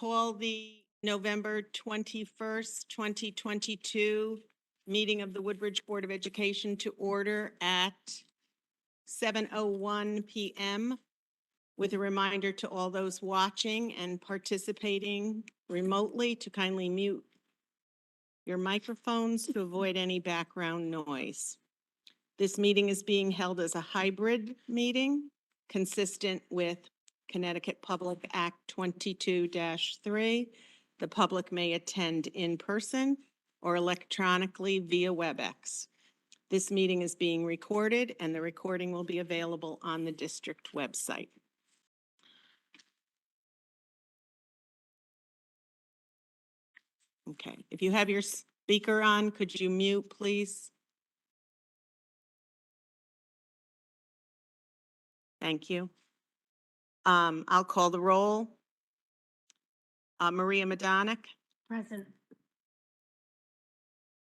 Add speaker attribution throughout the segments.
Speaker 1: call the November 21st, 2022 meeting of the Woodbridge Board of Education to order at 7:01 p.m. with a reminder to all those watching and participating remotely to kindly mute your microphones to avoid any background noise. This meeting is being held as a hybrid meeting consistent with Connecticut Public Act 22-3. The public may attend in person or electronically via WebEx. This meeting is being recorded and the recording will be available on the district website. Okay, if you have your speaker on, could you mute, please? Thank you. I'll call the roll. Maria Madonic.
Speaker 2: Present.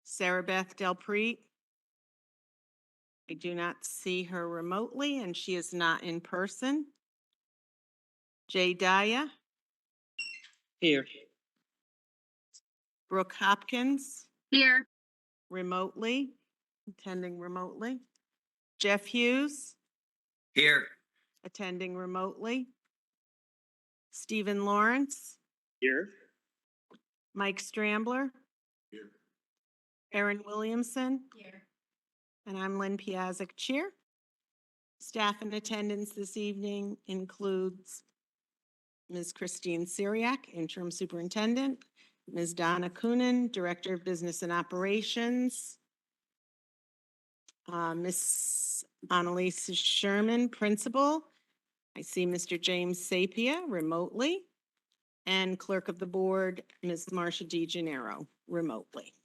Speaker 1: Sarah Beth Delpreet. I do not see her remotely and she is not in person. Jay Daya.
Speaker 3: Here.
Speaker 1: Brooke Hopkins.
Speaker 2: Here.
Speaker 1: Remotely, attending remotely. Jeff Hughes.
Speaker 3: Here.
Speaker 1: Attending remotely. Stephen Lawrence.
Speaker 3: Here.
Speaker 1: Mike Strambler.
Speaker 3: Here.
Speaker 1: Erin Williamson.
Speaker 2: Here.
Speaker 1: And I'm Lynn Piazzik, Chair. Staff in attendance this evening includes Ms. Christine Syriac, Interim Superintendent, Ms. Donna Coonan, Director of Business and Operations, Ms. Annalise Sherman, Principal. I see Mr. James Sapia remotely, and Clerk of the Board, Ms. Marcia DeGennaro, remotely.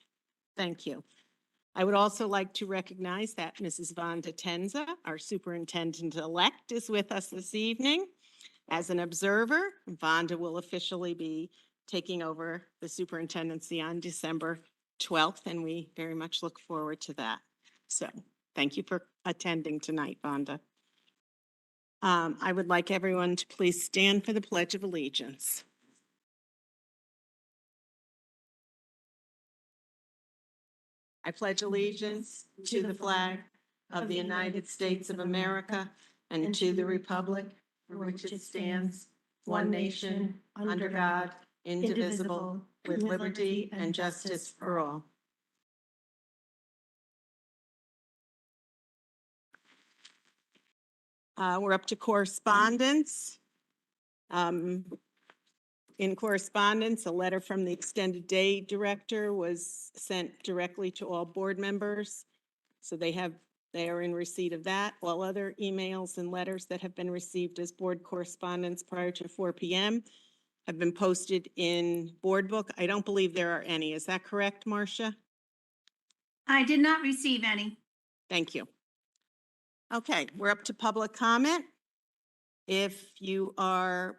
Speaker 1: Thank you. I would also like to recognize that Mrs. Vonda Tenza, our Superintendent-elect, is with us this evening. As an observer, Vonda will officially be taking over the superintendency on December 12th, and we very much look forward to that. So thank you for attending tonight, Vonda. I would like everyone to please stand for the Pledge of Allegiance. I pledge allegiance to the flag of the United States of America and to the republic for which it stands, one nation, under God, indivisible, with liberty and justice for all. We're up to correspondence. In correspondence, a letter from the Extended Day Director was sent directly to all board members. So they are in receipt of that. All other emails and letters that have been received as board correspondence prior to 4 p.m. have been posted in board book. I don't believe there are any. Is that correct, Marcia?
Speaker 2: I did not receive any.
Speaker 1: Thank you. Okay, we're up to public comment. If you are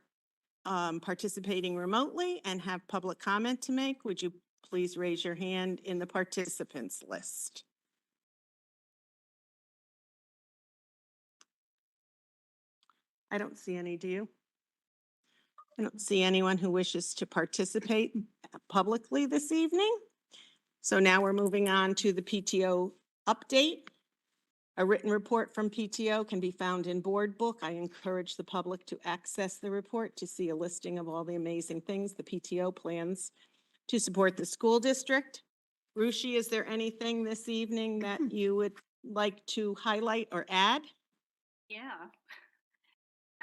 Speaker 1: participating remotely and have public comment to make, would you please raise your hand in the participants list? I don't see any, do you? I don't see anyone who wishes to participate publicly this evening. So now we're moving on to the PTO update. A written report from PTO can be found in board book. I encourage the public to access the report to see a listing of all the amazing things the PTO plans to support the school district. Rushi, is there anything this evening that you would like to highlight or add?
Speaker 4: Yeah.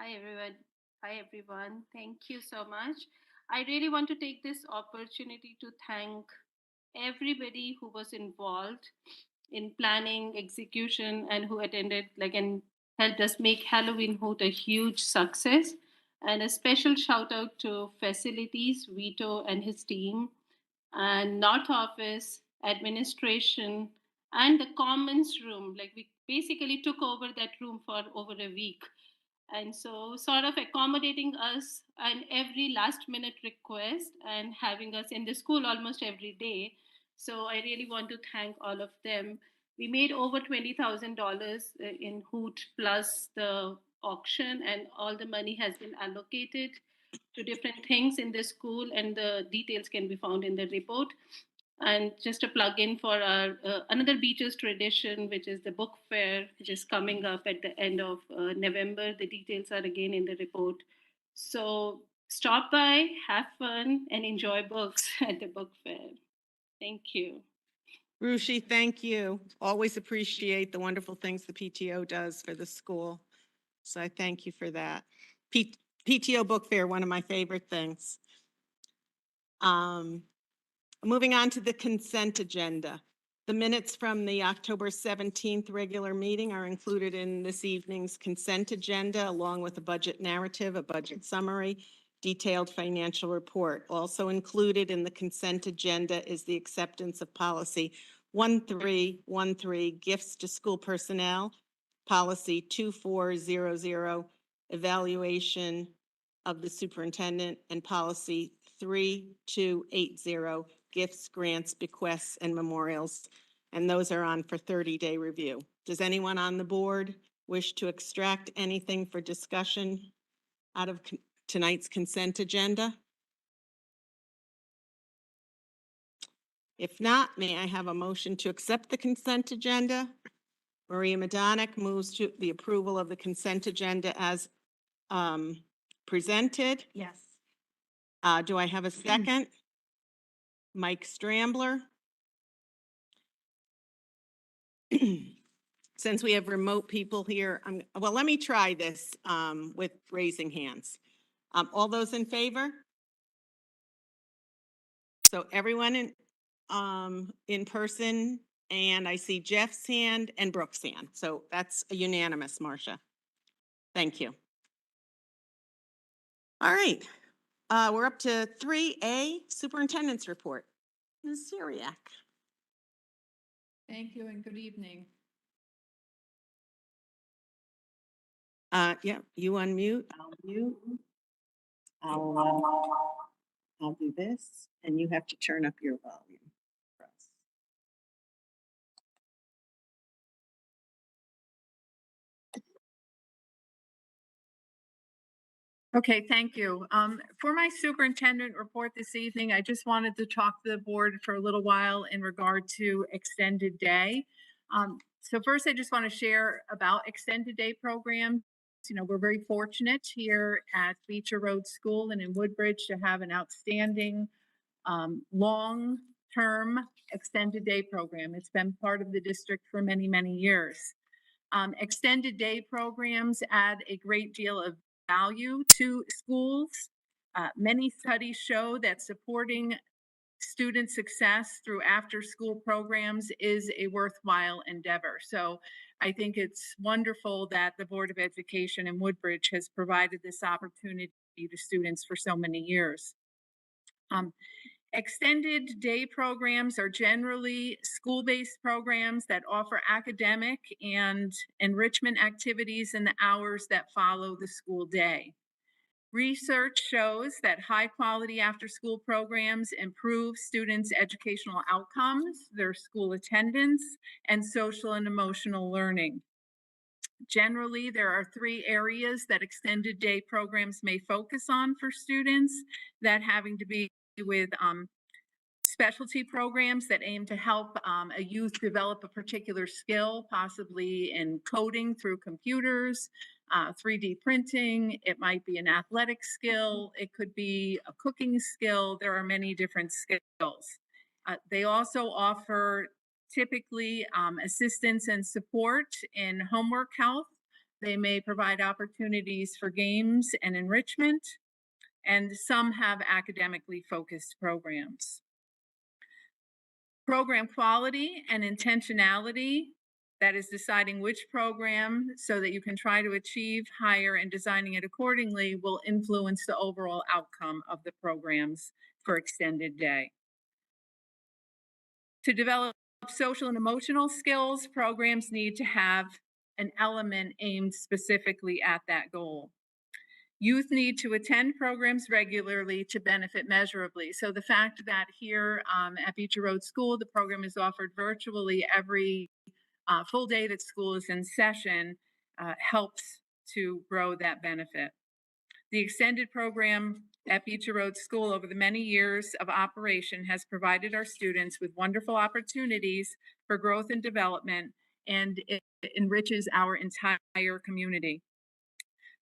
Speaker 4: Hi, everyone. Hi, everyone. Thank you so much. I really want to take this opportunity to thank everybody who was involved in planning, execution, and who attended, and helped us make Halloween Hoot a huge success. And a special shout out to facilities, Vito and his team, and North Office, administration, and the Commons room. We basically took over that room for over a week. And so, sort of accommodating us and every last minute request and having us in the school almost every day. So, I really want to thank all of them. We made over $20,000 in Hoot plus the auction, and all the money has been allocated to different things in the school, and the details can be found in the report. And just a plug in for our another Beaches tradition, which is the book fair, which is coming up at the end of November. The details are again in the report. So stop by, have fun, and enjoy books at the book fair. Thank you.
Speaker 1: Rushi, thank you. Always appreciate the wonderful things the PTO does for the school. So I thank you for that. PTO Book Fair, one of my favorite things. Moving on to the consent agenda. The minutes from the October 17th regular meeting are included in this evening's consent agenda, along with a budget narrative, a budget summary, detailed financial report. Also included in the consent agenda is the acceptance of policy 1313, gifts to school personnel, policy 2400, evaluation of the superintendent, and policy 3280, gifts, grants, bequests, and memorials. And those are on for 30-day review. Does anyone on the board wish to extract anything for discussion out of tonight's consent agenda? If not, may I have a motion to accept the consent agenda? Maria Madonic moves to the approval of the consent agenda as presented.
Speaker 2: Yes.
Speaker 1: Do I have a second? Mike Strambler. Since we have remote people here, well, let me try this with raising hands. All those in favor? So everyone in person, and I see Jeff's hand and Brooke's hand. So that's a unanimous, Marcia. Thank you. All right, we're up to 3A, Superintendent's Report. Ms. Syriac.
Speaker 5: Thank you and good evening.
Speaker 1: Yeah, you unmute. I'll mute. I'll do this, and you have to turn up your volume. for us.
Speaker 5: Okay, thank you. For my superintendent report this evening, I just wanted to talk to the board for a little while in regard to extended day. So first, I just want to share about extended day programs. You know, we're very fortunate here at Beecher Road School and in Woodbridge to have an outstanding long-term extended day program. It's been part of the district for many, many years. Extended day programs add a great deal of value to schools. Many studies show that supporting student success through after-school programs is a worthwhile endeavor. So I think it's wonderful that the Board of Education in Woodbridge has provided this opportunity to students for so many years. Extended day programs are generally school-based programs that offer academic and enrichment activities in the hours that follow the school day. Research shows that high-quality after-school programs improve students' educational outcomes, their school attendance, and social and emotional learning. Generally, there are 3 areas that extended day programs may focus on for students, that having to be with specialty programs that aim to help a youth develop a particular skill, possibly in coding through computers, 3D printing. It might be an athletic skill. It could be a cooking skill. There are many different skills. They also offer typically assistance and support in homework help. They may provide opportunities for games and enrichment, and some have academically focused programs. Program quality and intentionality, that is deciding which program so that you can try to achieve higher and designing it accordingly, will influence the overall outcome of the programs for extended day. To develop social and emotional skills, programs need to have an element aimed specifically at that goal. Youth need to attend programs regularly to benefit measurably. So the fact that here at Beecher Road School, the program is offered virtually every full day that school is in session helps to grow that benefit. The extended program at Beecher Road School over the many years of operation has provided our students with wonderful opportunities for growth and development, and it enriches our entire community.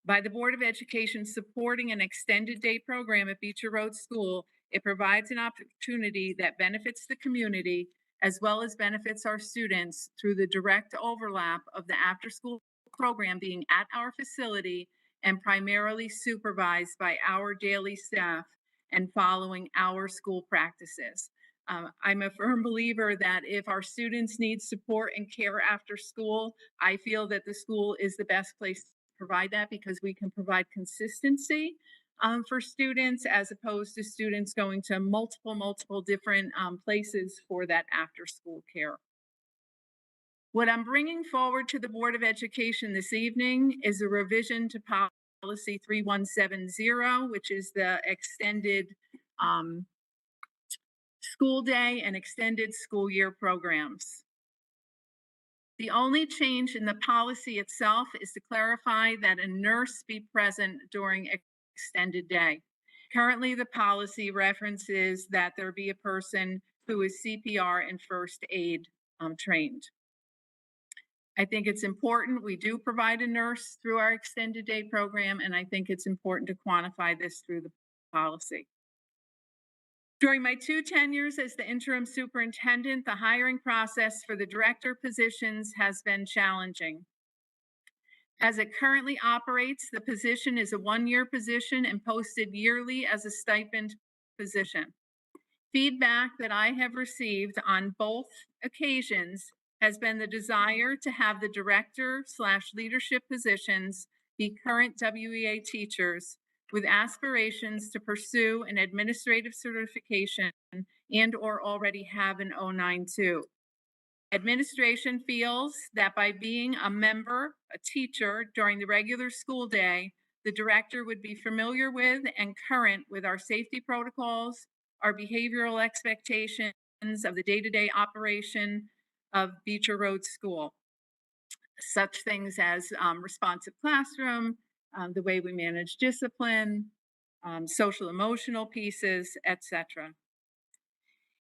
Speaker 5: By the Board of Education supporting an extended day program at Beecher Road School, it provides an opportunity that benefits the community as well as benefits our students through the direct overlap of the after-school program being at our facility and primarily supervised by our daily staff and following our school practices. I'm a firm believer that if our students need support and care after school, I feel that the school is the best place to provide that because we can provide consistency for students as opposed to students going to multiple different places for that after school care. What I'm bringing forward to the Board of Education this evening is a revision to policy 3170, which is the extended school day and extended school year programs. The only change in the policy itself is to clarify that a nurse be present during extended day. Currently, the policy references that there be a person who is CPR and first aid trained. I think it's important. We do provide a nurse through our extended day program, and I think it's important to quantify this through the policy. During my 2 tenures as the interim superintendent, the hiring process for the director positions has been challenging. As it currently operates, the position is a 1-year position and posted yearly as a stipend position. Feedback that I have received on both occasions has been the desire to have the director/leadership positions be current WEA teachers with aspirations to pursue an administrative certification and/or already have an 092. Administration feels that by being a member, a teacher during the regular school day, the director would be familiar with and current with our safety protocols, our behavioral expectations of the day-to-day operation of Beecher Road School. Such things as responsive classroom, the way we manage discipline, social emotional pieces, etc.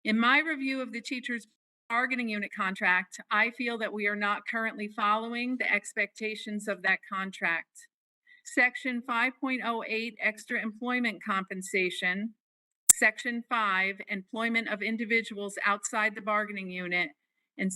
Speaker 5: In my review of the teacher's bargaining unit contract, I feel that we are not currently following the expectations of that contract. Section 5.08, extra employment compensation, Section 5, employment of individuals outside the bargaining unit, and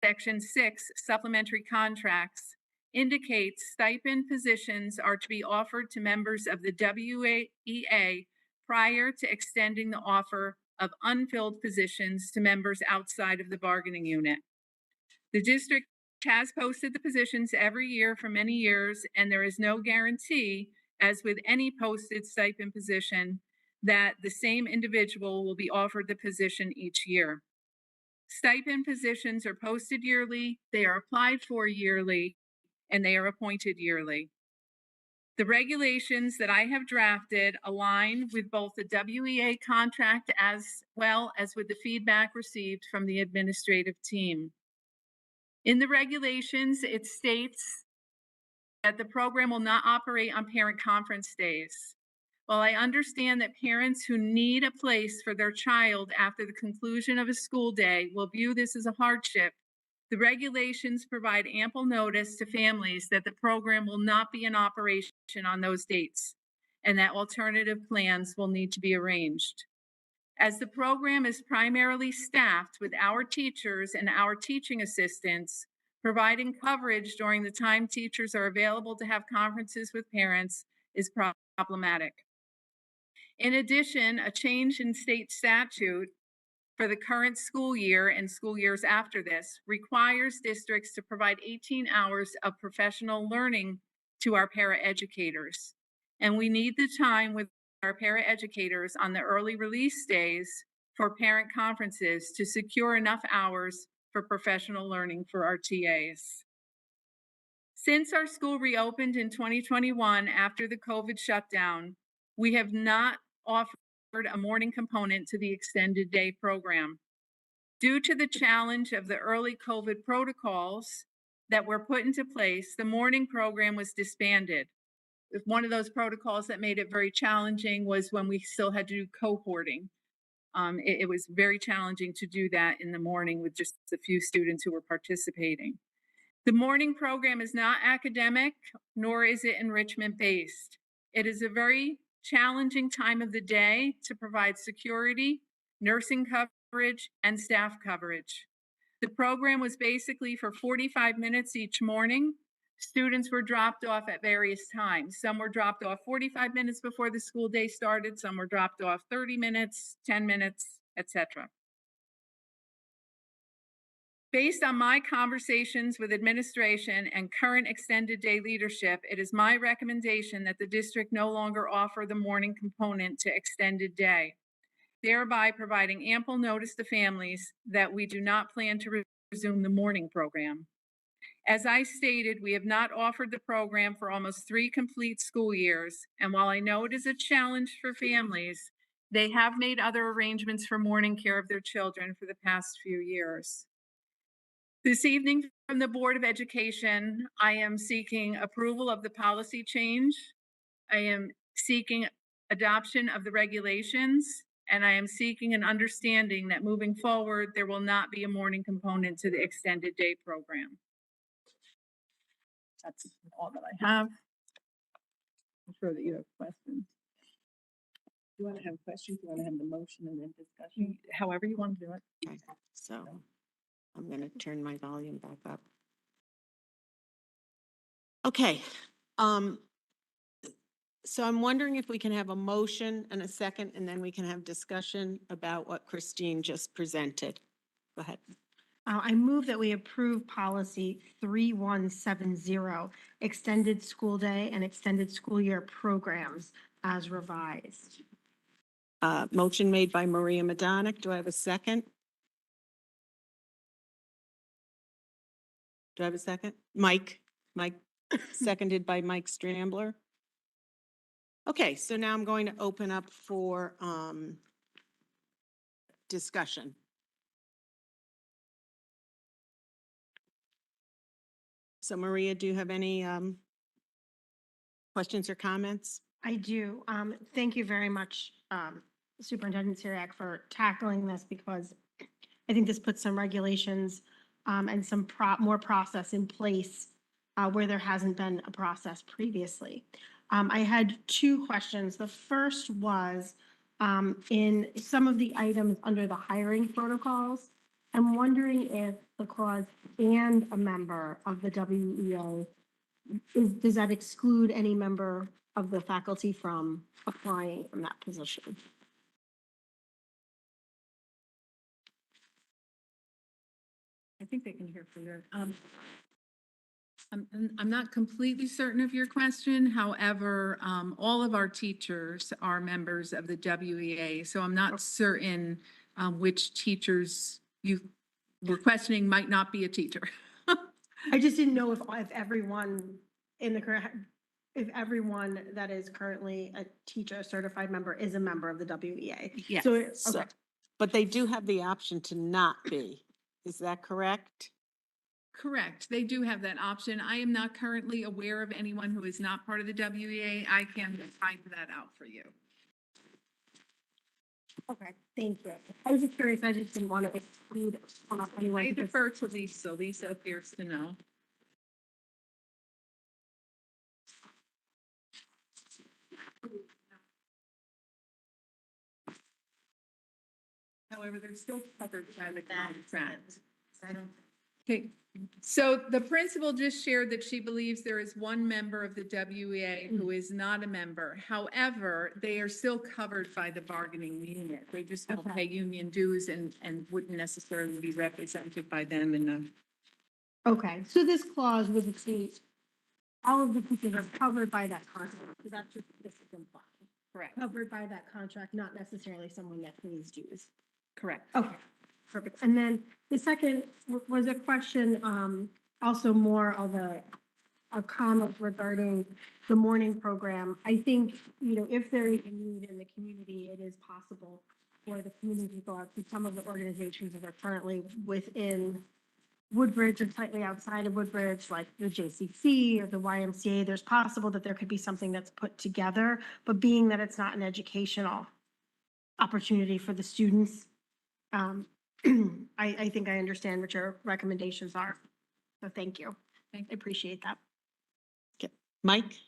Speaker 5: Section 6, supplementary contracts, indicates stipend positions are to be offered to members of the WEA prior to extending the offer of unfilled positions to members outside of the bargaining unit. The district has posted the positions every year for many years, and there is no guarantee, as with any posted stipend position, that the same individual will be offered the position each year. Stipend positions are posted yearly, they are applied for yearly, and they are appointed yearly. The regulations that I have drafted align with both the WEA contract as well as with the feedback received from the administrative team. In the regulations, it states that the program will not operate on parent conference days. While I understand that parents who need a place for their child after the conclusion of a school day will view this as a hardship, the regulations provide ample notice to families that the program will not be in operation on those dates and that alternative plans will need to be arranged. As the program is primarily staffed with our teachers and our teaching assistants, providing coverage during the time teachers are available to have conferences with parents is problematic. In addition, a change in state statute for the current school year and school years after this requires districts to provide 18 hours of professional learning to our paraeducators. And we need the time with our paraeducators on the early release days for parent conferences to secure enough hours for professional learning for our TAs. Since our school reopened in 2021 after the COVID shutdown, we have not offered a morning component to the extended day program. Due to the challenge of the early COVID protocols that were put into place, the morning program was disbanded. one of those protocols that made it very challenging was when we still had to do cohorting. It was very challenging to do that in the morning with just a few students who were participating. The morning program is not academic, nor is it enrichment based. It is a very challenging time of the day to provide security, nursing coverage, and staff coverage. The program was basically for 45 minutes each morning. Students were dropped off at various times. Some were dropped off 45 minutes before the school day started, some were dropped off 30 minutes, 10 minutes, etc. Based on my conversations with administration and current extended day leadership, it is my recommendation that the district no longer offer the morning component to extended day, thereby providing ample notice to families that we do not plan to resume the morning program. As I stated, we have not offered the program for almost 3 complete school years, and while I know it is a challenge for families, they have made other arrangements for morning care of their children for the past few years. This evening, from the Board of Education, I am seeking approval of the policy change. I am seeking adoption of the regulations, and I am seeking an understanding that moving forward, there will not be a morning component to the extended day program. That's all that I have. I'm sure that you have questions.
Speaker 6: You want to have a question? You want to have the motion and then discussion?
Speaker 5: However you want to do it.
Speaker 1: Okay, so I'm going to turn my volume back up. Okay. So I'm wondering if we can have a motion and a second, and then we can have discussion about what Christine just presented. Go ahead.
Speaker 2: I move that we approve policy 3170, extended school day and extended school year programs as revised.
Speaker 1: Motion made by Maria Madonic. Do I have a second? Do I have a second? Mike, seconded by Mike Strambler. Okay, so now I'm going to open up for discussion. So Maria, do you have any questions or comments?
Speaker 2: I do. Thank you very much, Superintendent Syriac, for tackling this because I think this puts some regulations and some more process in place where there hasn't been a process previously. I had 2 questions. The first was in some of the items under the hiring protocols, I'm wondering if the clause "and a member of the WEA" does that exclude any member of the faculty from applying from that position?
Speaker 5: I think they can hear from you. I'm not completely certain of your question. However, all of our teachers are members of the WEA, so I'm not certain which teachers you were questioning might not be a teacher.
Speaker 2: I just didn't know if everyone in the current, if everyone that is currently a teacher, certified member is a member of the WEA.
Speaker 5: Yes.
Speaker 2: So,
Speaker 1: So-
Speaker 2: okay,
Speaker 1: But they do have the option to not be. Is that correct?
Speaker 5: Correct. They do have that option. I am not currently aware of anyone who is not part of the WEA. I can find that out for you.
Speaker 2: okay, thank you. I was just curious, I just didn't want to exclude anyone.
Speaker 5: I
Speaker 2: because-
Speaker 5: defer to Lisa. Lisa appears to know. However, they're still covered by the contract. Okay, so the principal just shared that she believes there is one member of the WEA who is not a member. However, they are still covered by the bargaining unit. They just don't pay union dues and wouldn't necessarily be represented by them in the.
Speaker 2: Okay, so this clause would exceed, all of the teachers are covered by that contract, so that's just, this is implied.
Speaker 5: Correct.
Speaker 2: Covered by that contract, not necessarily someone that pays dues.
Speaker 5: Correct.
Speaker 2: Okay, perfect. And then the second was a question, also more of a comment regarding the morning program. I think, if there is a need in the community, it is possible for the community to go out to some of the organizations that are currently within Woodbridge and slightly outside of Woodbridge, like the JCC or the YMCA, there's possible that there could be something that's put together, but being that it's not an educational opportunity for the students, I think I understand what your recommendations are. So thank you. I appreciate that.
Speaker 1: Mike?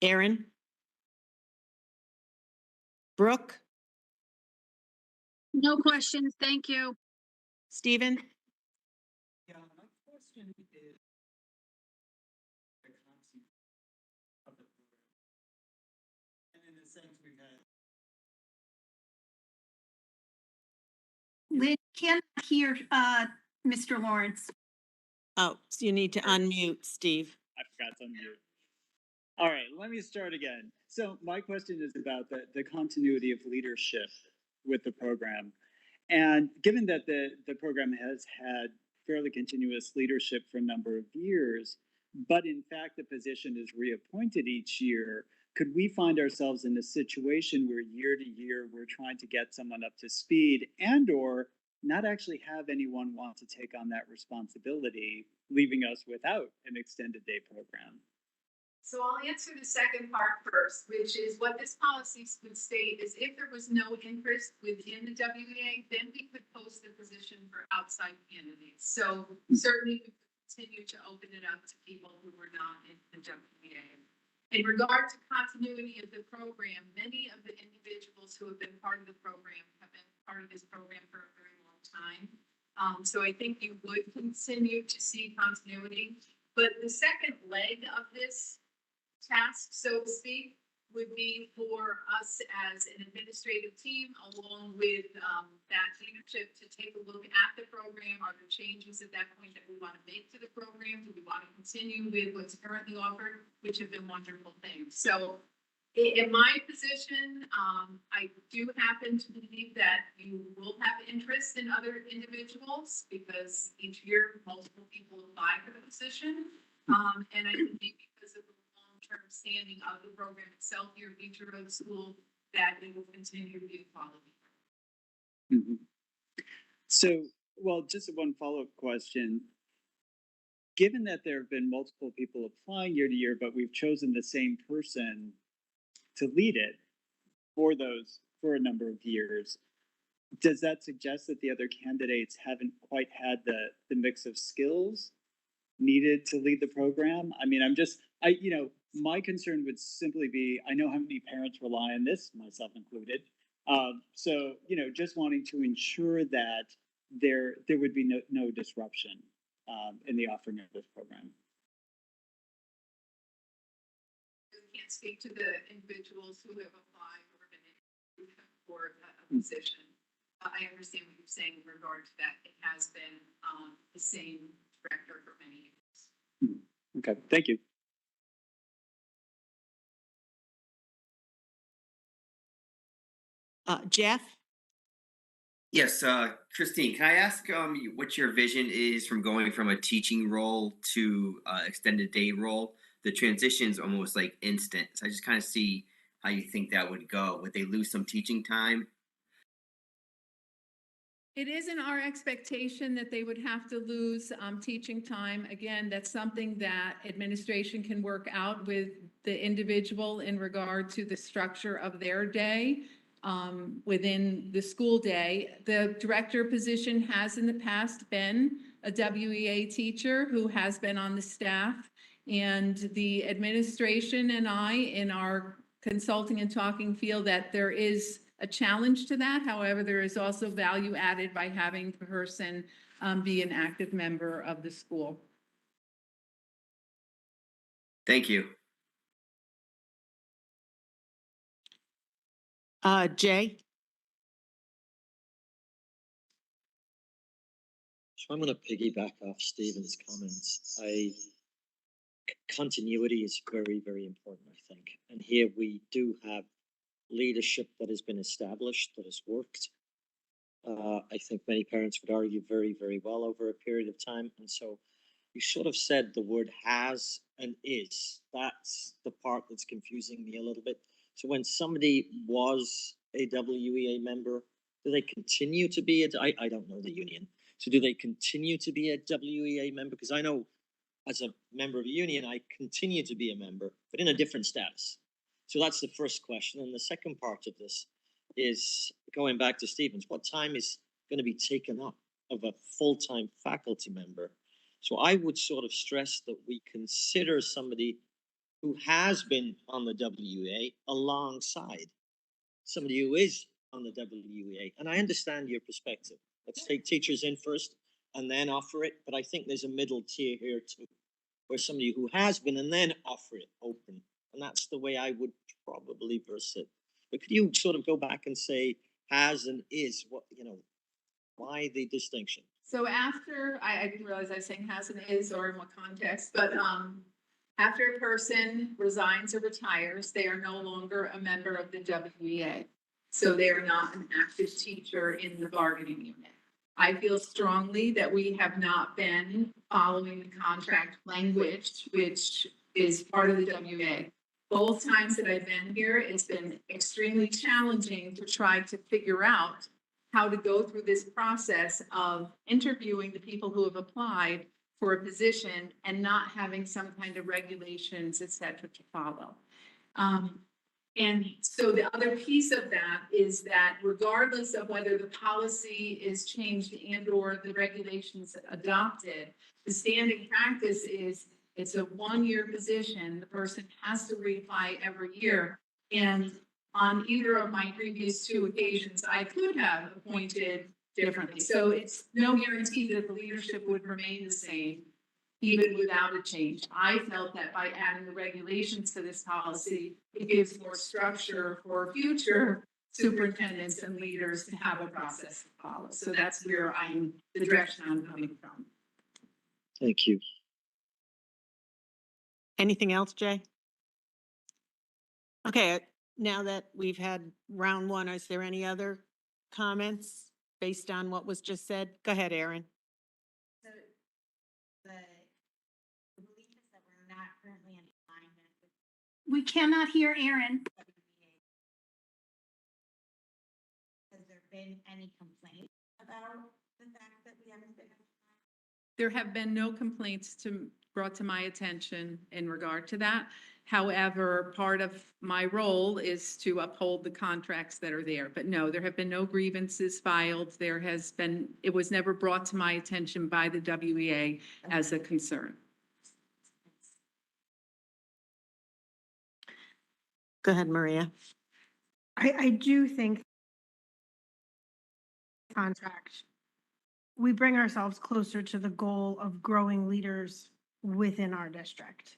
Speaker 1: Aaron? Brooke?
Speaker 7: No questions, thank you.
Speaker 1: Stephen?
Speaker 3: Yeah, my question is. The concept of the program. And in a sense, we've had.
Speaker 7: Lynn can't hear, Mr. Lawrence.
Speaker 1: Oh, so you need to unmute, Steve.
Speaker 8: I forgot to unmute. All right, let me start again. So my question is about the continuity of leadership with the program. And given that the program has had fairly continuous leadership for a number of years, but in fact the position is reappointed each year, could we find ourselves in a situation where year to year we're trying to get someone up to speed and or not actually have anyone want to take on that responsibility, leaving us without an extended day program?
Speaker 5: So I'll answer the second part first, which is what this policy would state is if there was no interest within the WEA, then we could post the position for outside candidates. So certainly we could continue to open it up to people who were not in the WEA. In regard to continuity of the program, many of the individuals who have been part of the program have been part of this program for a very long time. So I think you would continue to see continuity. But the second leg of this task, so to speak, would be for us as an administrative team, along with that leadership, to take a look at the program. Are there changes at that point that we want to make to the program? Do we want to continue with what's currently offered, which have been wonderful things? So in my position, I do happen to believe that you will have interest in other individuals because each year multiple people apply for the position. And I think because of the long-term standing of the program itself here at Beecher Road School, that it will continue to be a quality.
Speaker 8: Mhm. So, well, just one follow-up question. Given that there have been multiple people applying year to year, but we've chosen the same person to lead it for a number of years, does that suggest that the other candidates haven't quite had the mix of skills needed to lead the program? I mean, my concern would simply be, I know how many parents rely on this, myself included. So, just wanting to ensure that there would be no disruption in the offering of this program.
Speaker 5: I can't speak to the individuals who have applied or been interviewed for a position. I understand what you're saying in regard to that. It has been the same director for many years.
Speaker 8: Okay, thank you.
Speaker 1: Jeff?
Speaker 3: Yes, Christine, can I ask what your vision is from going from a teaching role to extended day role? The transition's almost like instant. So I just kind of see how you think that would go. Would they lose some teaching time?
Speaker 5: It isn't our expectation that they would have to lose teaching time. Again, that's something that administration can work out with the individual in regard to the structure of their day within the school day. The director position has in the past been a WEA teacher who has been on the staff. And the administration and I, in our consulting and talking, feel that there is a challenge to that. However, there is also value added by having the person be an active member of the school.
Speaker 3: Thank you.
Speaker 1: Jay?
Speaker 9: So I'm going to piggyback off Stephen's comments. Continuity is very, very important, I think. And here we do have leadership that has been established, that has worked. I think many parents would argue very, very well over a period of time. And so you sort of said the word has and is. That's the part that's confusing me a little bit. So when somebody was a WEA member Do they continue to be I don't know the union. So do they continue to be a WEA member? Because I know as a member of a union, I continue to be a member, but in a different status. So that's the first question. And the second part of this is going back to Stevens, what time is going to be taken up of a full-time faculty member? So I would sort of stress that we consider somebody who has been on the WEA alongside somebody who is on the WEA. And I understand your perspective. Let's take teachers in first and then offer it. But I think there's a middle tier here too, where somebody who has been and then offer it open. And that's the way I would probably verse it. But could you sort of go back and say has and is, what, why the distinction?
Speaker 5: So after, I didn't realize I was saying has and is or in what context, but after a person resigns or retires, they are no longer a member of the WEA. So they are not an active teacher in the bargaining unit. I feel strongly that we have not been following the contract language, which is part of the WEA. Both times that I've been here, it's been extremely challenging to try to figure out how to go through this process of interviewing the people who have applied for a position and not having some kind of regulations, et cetera, to follow. And so the other piece of that is that regardless of whether the policy is changed and or the regulations adopted, the standing practice is it's a one-year position. The person has to reapply every year. And on either of my previous two occasions, I could have appointed differently. So it's no guarantee that the leadership would remain the same, even without a change. I felt that by adding the regulations to this policy, it gives more structure for future superintendents and leaders to have a process to follow. So that's where the direction I'm coming from.
Speaker 9: Thank you.
Speaker 1: Anything else, Jay? Okay, now that we've had round one, is there any other comments based on what was just said? Go ahead, Erin.
Speaker 2: So the belief is that we're not currently in alignment with
Speaker 7: We cannot hear Aaron.
Speaker 2: WBA. Has there been any complaint about the fact that we haven't been?
Speaker 5: There have been no complaints brought to my attention in regard to that. However, part of my role is to uphold the contracts that are there. But no, there have been no grievances filed. It was never brought to my attention by the WEA as a concern.
Speaker 1: Go ahead, Maria.
Speaker 2: I do think contract, we bring ourselves closer to the goal of growing leaders within our district,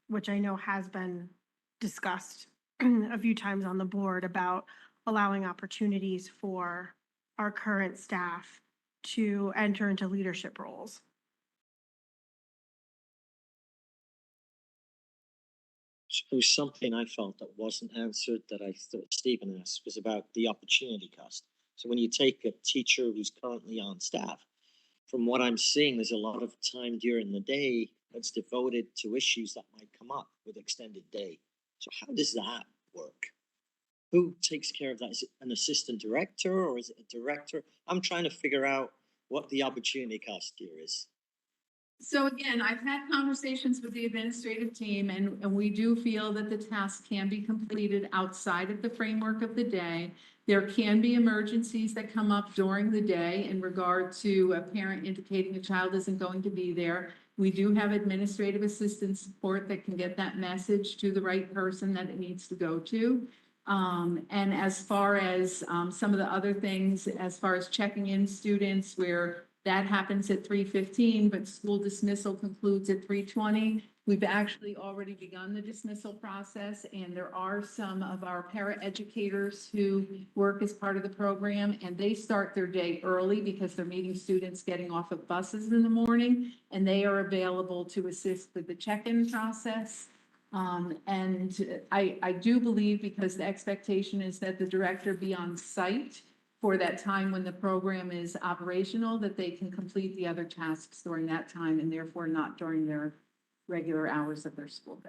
Speaker 2: which I know has been discussed a few times on the board about allowing opportunities for our current staff to enter into leadership roles.
Speaker 9: There was something I felt that wasn't answered that I thought Stephen asked was about the opportunity cost. So when you take a teacher who's currently on staff, from what I'm seeing, there's a lot of time during the day that's devoted to issues that might come up with extended day. So how does that work? Who takes care of that? Is it an assistant director or is it a director? I'm trying to figure out what the opportunity cost here is.
Speaker 5: So again, I've had conversations with the administrative team and we do feel that the task can be completed outside of the framework of the day. There can be emergencies that come up during the day in regard to a parent indicating a child isn't going to be there. We do have administrative assistant support that can get that message to the right person that it needs to go to. And as far as some of the other things, as far as checking in students where that happens at 3:15, but school dismissal concludes at 3:20. We've actually already begun the dismissal process, and there are some of our paraeducators who work as part of the program, and they start their day early because they're meeting students getting off of buses in the morning, and they are available to assist with the check-in process. And I do believe, because the expectation is that the director be on site for that time when the program is operational, that they can complete the other tasks during that time and therefore not during their regular hours of their school day.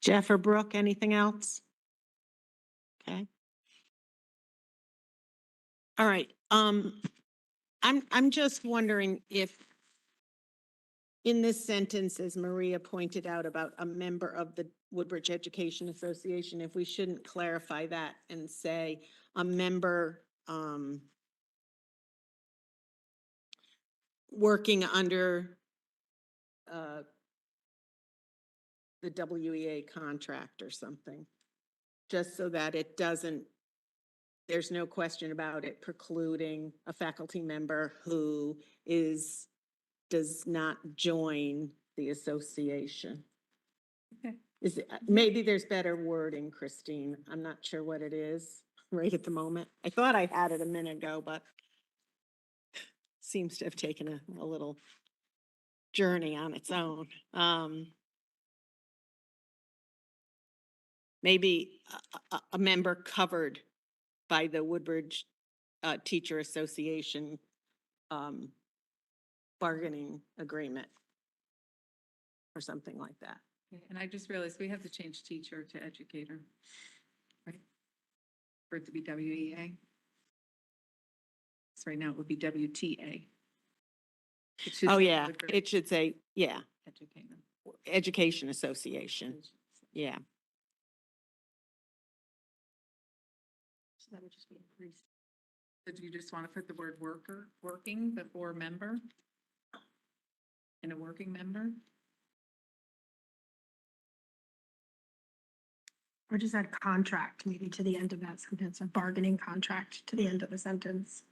Speaker 1: Jeff or Brooke, anything else? Okay. All right, I'm just wondering if in this sentence, as Maria pointed out about a member of the Woodbridge Education Association, if we shouldn't clarify that and say a member, working under, the WEA contract or something, just so that it doesn't, there's no question about it precluding a faculty member who does not join the association.
Speaker 5: Okay.
Speaker 1: Is it, maybe there's better wording, Christine. I'm not sure what it is right at the moment. I thought I had it a minute ago, but seems to have taken a little journey on its own. Maybe a member covered by the Woodbridge Teacher Association bargaining agreement or something like that.
Speaker 10: Okay, and I just realized we have to change teacher to educator, right? For it to be WEA. So right now it would be WTA. It should
Speaker 1: Oh,
Speaker 10: say
Speaker 1: yeah,
Speaker 10: Woodbridge
Speaker 1: it should say, yeah,
Speaker 10: Educator.
Speaker 1: Education Association, yeah.
Speaker 2: So that would just be increased.
Speaker 10: So do you just want to put the word working before member? And a working member?
Speaker 2: Or just add contract maybe to the end of that sentence, a bargaining contract to the end of the sentence.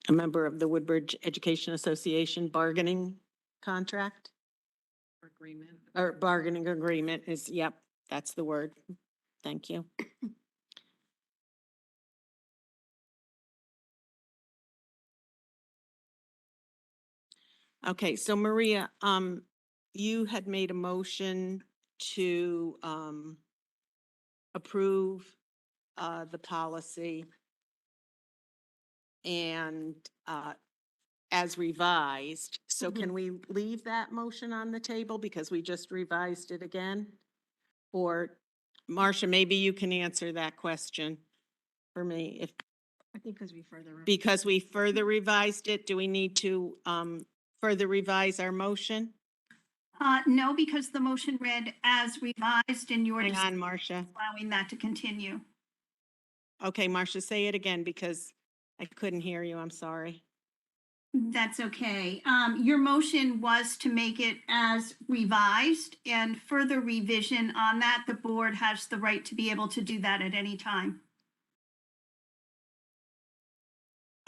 Speaker 1: A member of the Woodbridge Education Association bargaining contract
Speaker 10: Or agreement?
Speaker 1: or bargaining agreement is, yep, that's the word. Thank you. Okay, so Maria, you had made a motion to, approve, the policy and, as revised. So can we leave that motion on the table because we just revised it again? Or Marcia, maybe you can answer that question for me. If,
Speaker 2: I think because we further.
Speaker 1: because we further revised it, do we need to, further revise our motion?
Speaker 7: No, because the motion read as revised and you're
Speaker 1: Hang
Speaker 7: just
Speaker 1: on, Marcia.
Speaker 7: allowing that to continue.
Speaker 1: Okay, Marcia, say it again because I couldn't hear you. I'm sorry.
Speaker 7: That's okay. Your motion was to make it as revised, and further revision on that, the board has the right to be able to do that at any time.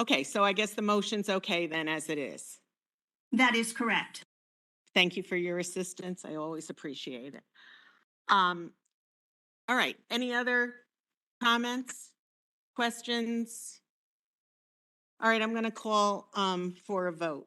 Speaker 1: Okay, so I guess the motion's okay then as it is.
Speaker 7: That is correct.
Speaker 1: Thank you for your assistance. I always appreciate it. All right, any other comments, questions? All right, I'm going to call for a vote.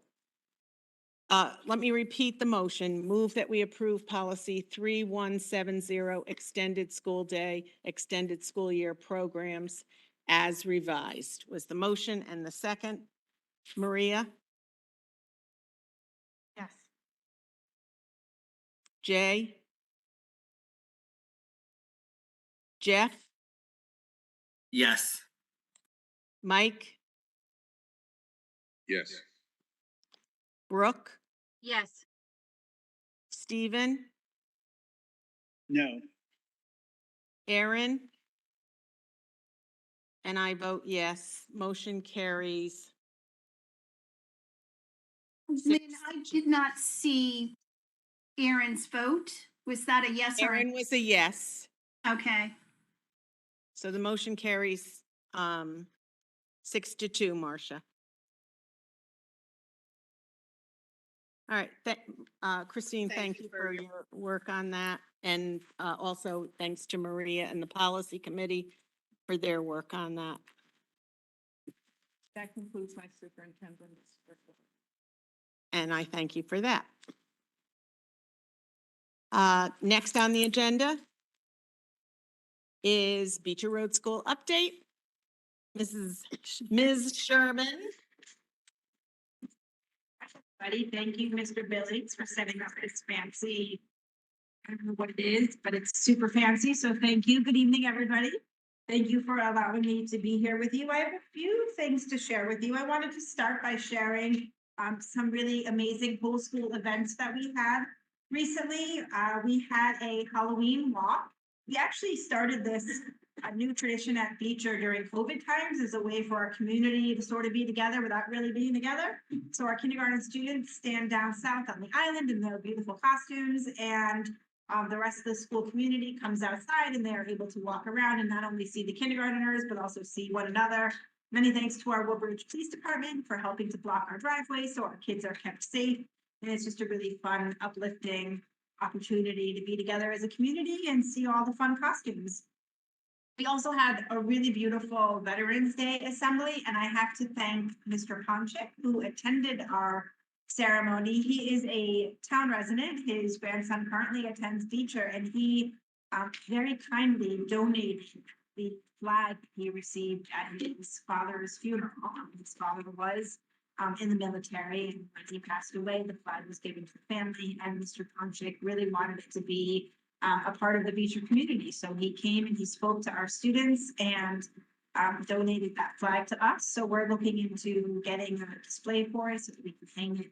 Speaker 1: Let me repeat the motion. Move that we approve policy 3170, extended school day, extended school year programs as revised. Was the motion and the second? Maria?
Speaker 2: Yes.
Speaker 1: Jay? Jeff?
Speaker 3: Yes.
Speaker 1: Mike?
Speaker 11: Yes.
Speaker 1: Brooke?
Speaker 7: Yes.
Speaker 1: Stephen?
Speaker 8: No.
Speaker 1: Aaron? And I vote yes. Motion carries.
Speaker 7: Lynn, I did not see Aaron's vote. Was that a yes or?
Speaker 1: Aaron was a yes.
Speaker 7: Okay.
Speaker 1: So the motion carries 6-2, Marcia. All right, Christine, thank you for your work on that. And also thanks to Maria and the policy committee for their work on that.
Speaker 10: That concludes my superintendent's report.
Speaker 1: And I thank you for that. Next on the agenda is Beecher Road School update. Ms. Sherman.
Speaker 12: Thank you, Mr. Billings, for setting up this fancy
Speaker 11: I don't know what it is, but it's super fancy. So thank you. Good evening, everybody. Thank you for allowing me to be here with you. I have a few things to share with you. I wanted to start by sharing some really amazing whole school events that we had recently. We had a Halloween walk. We actually started this a new tradition at Beecher during COVID times as a way for our community to sort of be together without really being together. So our kindergarten students stand down south on the island in their beautiful costumes, and the rest of the school community comes outside and they're able to walk around and not only see the kindergarteners, but also see one another. Many thanks to our Woodbridge Police Department for helping to block our driveway so our kids are kept safe. And it's just a really fun, uplifting opportunity to be together as a community and see all the fun costumes. We also had a really beautiful Veterans Day assembly, and I have to thank Mr. Ponchik, who attended our ceremony. He is a town resident. His grandson currently attends Beecher, and he very kindly donated the flag he received at his father's funeral. His father was in the military, and when he passed away, the flag was given to the family, and Mr. Ponchik really wanted it to be a part of the Beecher community. So he came and he spoke to our students and donated that flag to us. So we're looking into getting a display for it so that we can hang it,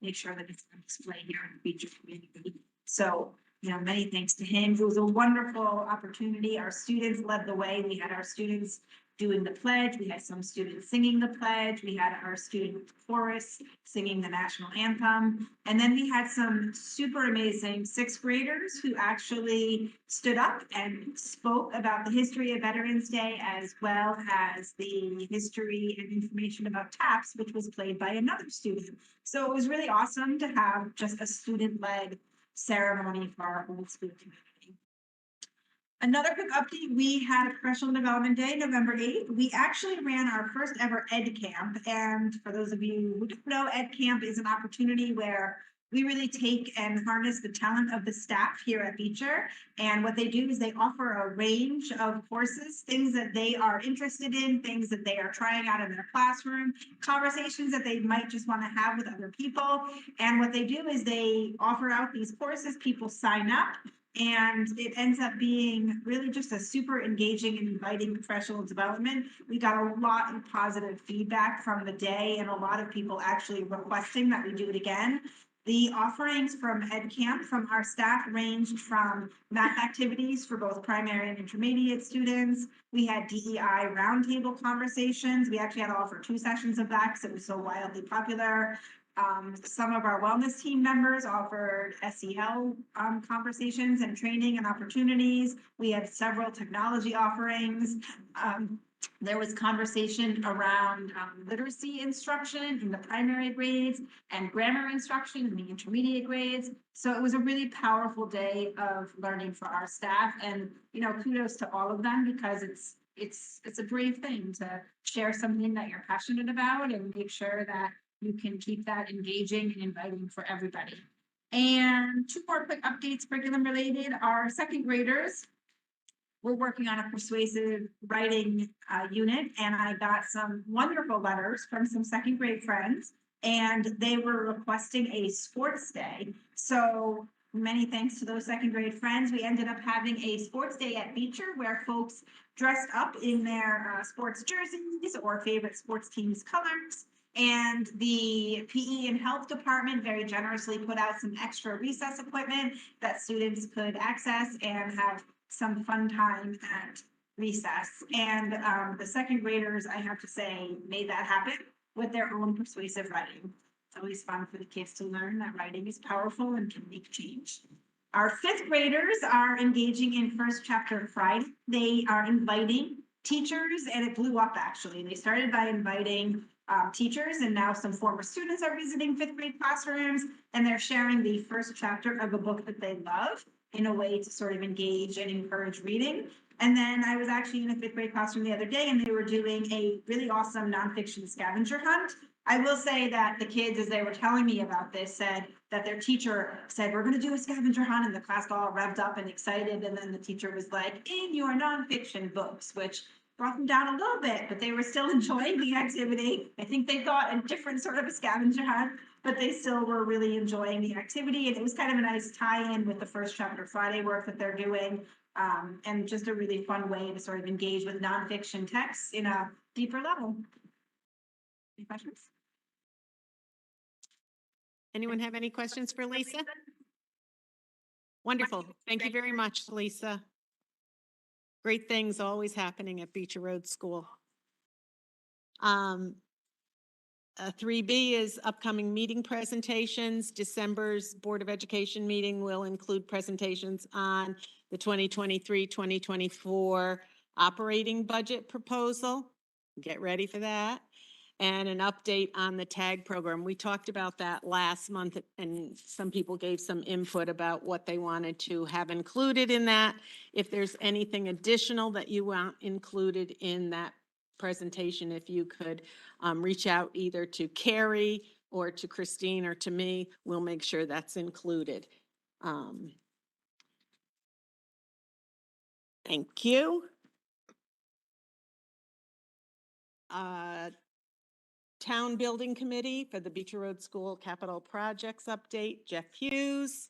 Speaker 11: make sure that it's on display here in the Beecher community. So, you know, many thanks to him. It was a wonderful opportunity. Our students led the way. We had our students doing the pledge. We had some students singing the pledge. We had our student chorus singing the national anthem. And then we had some super amazing sixth graders who actually stood up and spoke about the history of Veterans Day, as well as the history and information about TAPS, which was played by another student. So it was really awesome to have just a student-led ceremony for our whole school community. Another quick update, we had a professional development day, November 8th. We actually ran our first ever Ed Camp. And for those of you who don't know, Ed Camp is an opportunity where we really take and harness the talent of the staff here at Beecher. And what they do is they offer a range of courses, things that they are interested in, things that they are trying out in their classroom, conversations that they might just want to have with other people. And what they do is they offer out these courses, people sign up, and it ends up being really just a super engaging and inviting professional development. We got a lot of positive feedback from the day and a lot of people actually requesting that we do it again. The offerings from Ed Camp from our staff ranged from math activities for both primary and intermediate students. We had DEI roundtable conversations. We actually had to offer 2 sessions of that because it was so wildly popular. Some of our wellness team members offered SEL conversations and training and opportunities. We had several technology offerings. There was conversation around literacy instruction in the primary grades and grammar instruction in the intermediate grades. So it was a really powerful day of learning for our staff, and you know, kudos to all of them because it's a brave thing to share something that you're passionate about and make sure that you can keep that engaging and inviting for everybody. And 2 more quick updates, curriculum related. Our second graders, we're working on a persuasive writing unit, and I got some wonderful letters from some second grade friends, and they were requesting a sports day. So many thanks to those second grade friends. We ended up having a sports day at Beecher where folks dressed up in their sports jerseys or favorite sports teams' colors. And the PE and health department very generously put out some extra recess equipment that students could access and have some fun time at recess. And the second graders, I have to say, made that happen with their own persuasive writing. It's always fun for the kids to learn that writing is powerful and can make change. Our 5th graders are engaging in First Chapter Friday. They are inviting teachers, and it blew up actually. They started by inviting teachers, and now some former students are visiting 5th grade classrooms, and they're sharing the first chapter of a book that they love in a way to sort of engage and encourage reading. And then I was actually in a 5th grade classroom the other day, and they were doing a really awesome nonfiction scavenger hunt. I will say that the kids, as they were telling me about this, said that their teacher said, we're going to do a scavenger hunt, and the class got all revved up and excited. And then the teacher was like, in your nonfiction books, which brought them down a little bit, but they were still enjoying the activity. I think they thought a different sort of a scavenger hunt, but they still were really enjoying the activity. And it was kind of a nice tie-in with the First Chapter Friday work that they're doing. And just a really fun way to sort of engage with nonfiction texts in a deeper level. Any questions?
Speaker 1: Anyone have any questions for Lisa? Wonderful. Thank you very much, Lisa. Great things always happening at Beecher Road School. 3B is upcoming meeting presentations. December's Board of Education meeting will include presentations on the 2023-2024 operating budget proposal. Get ready for that. And an update on the TAG program. We talked about that last month, and some people gave some input about what they wanted to have included in that. If there's anything additional that you want included in that presentation, if you could reach out either to Carrie or to Christine or to me, we'll make sure that's included. Thank you. Town Building Committee for the Beecher Road School Capital Projects Update. Jeff Hughes,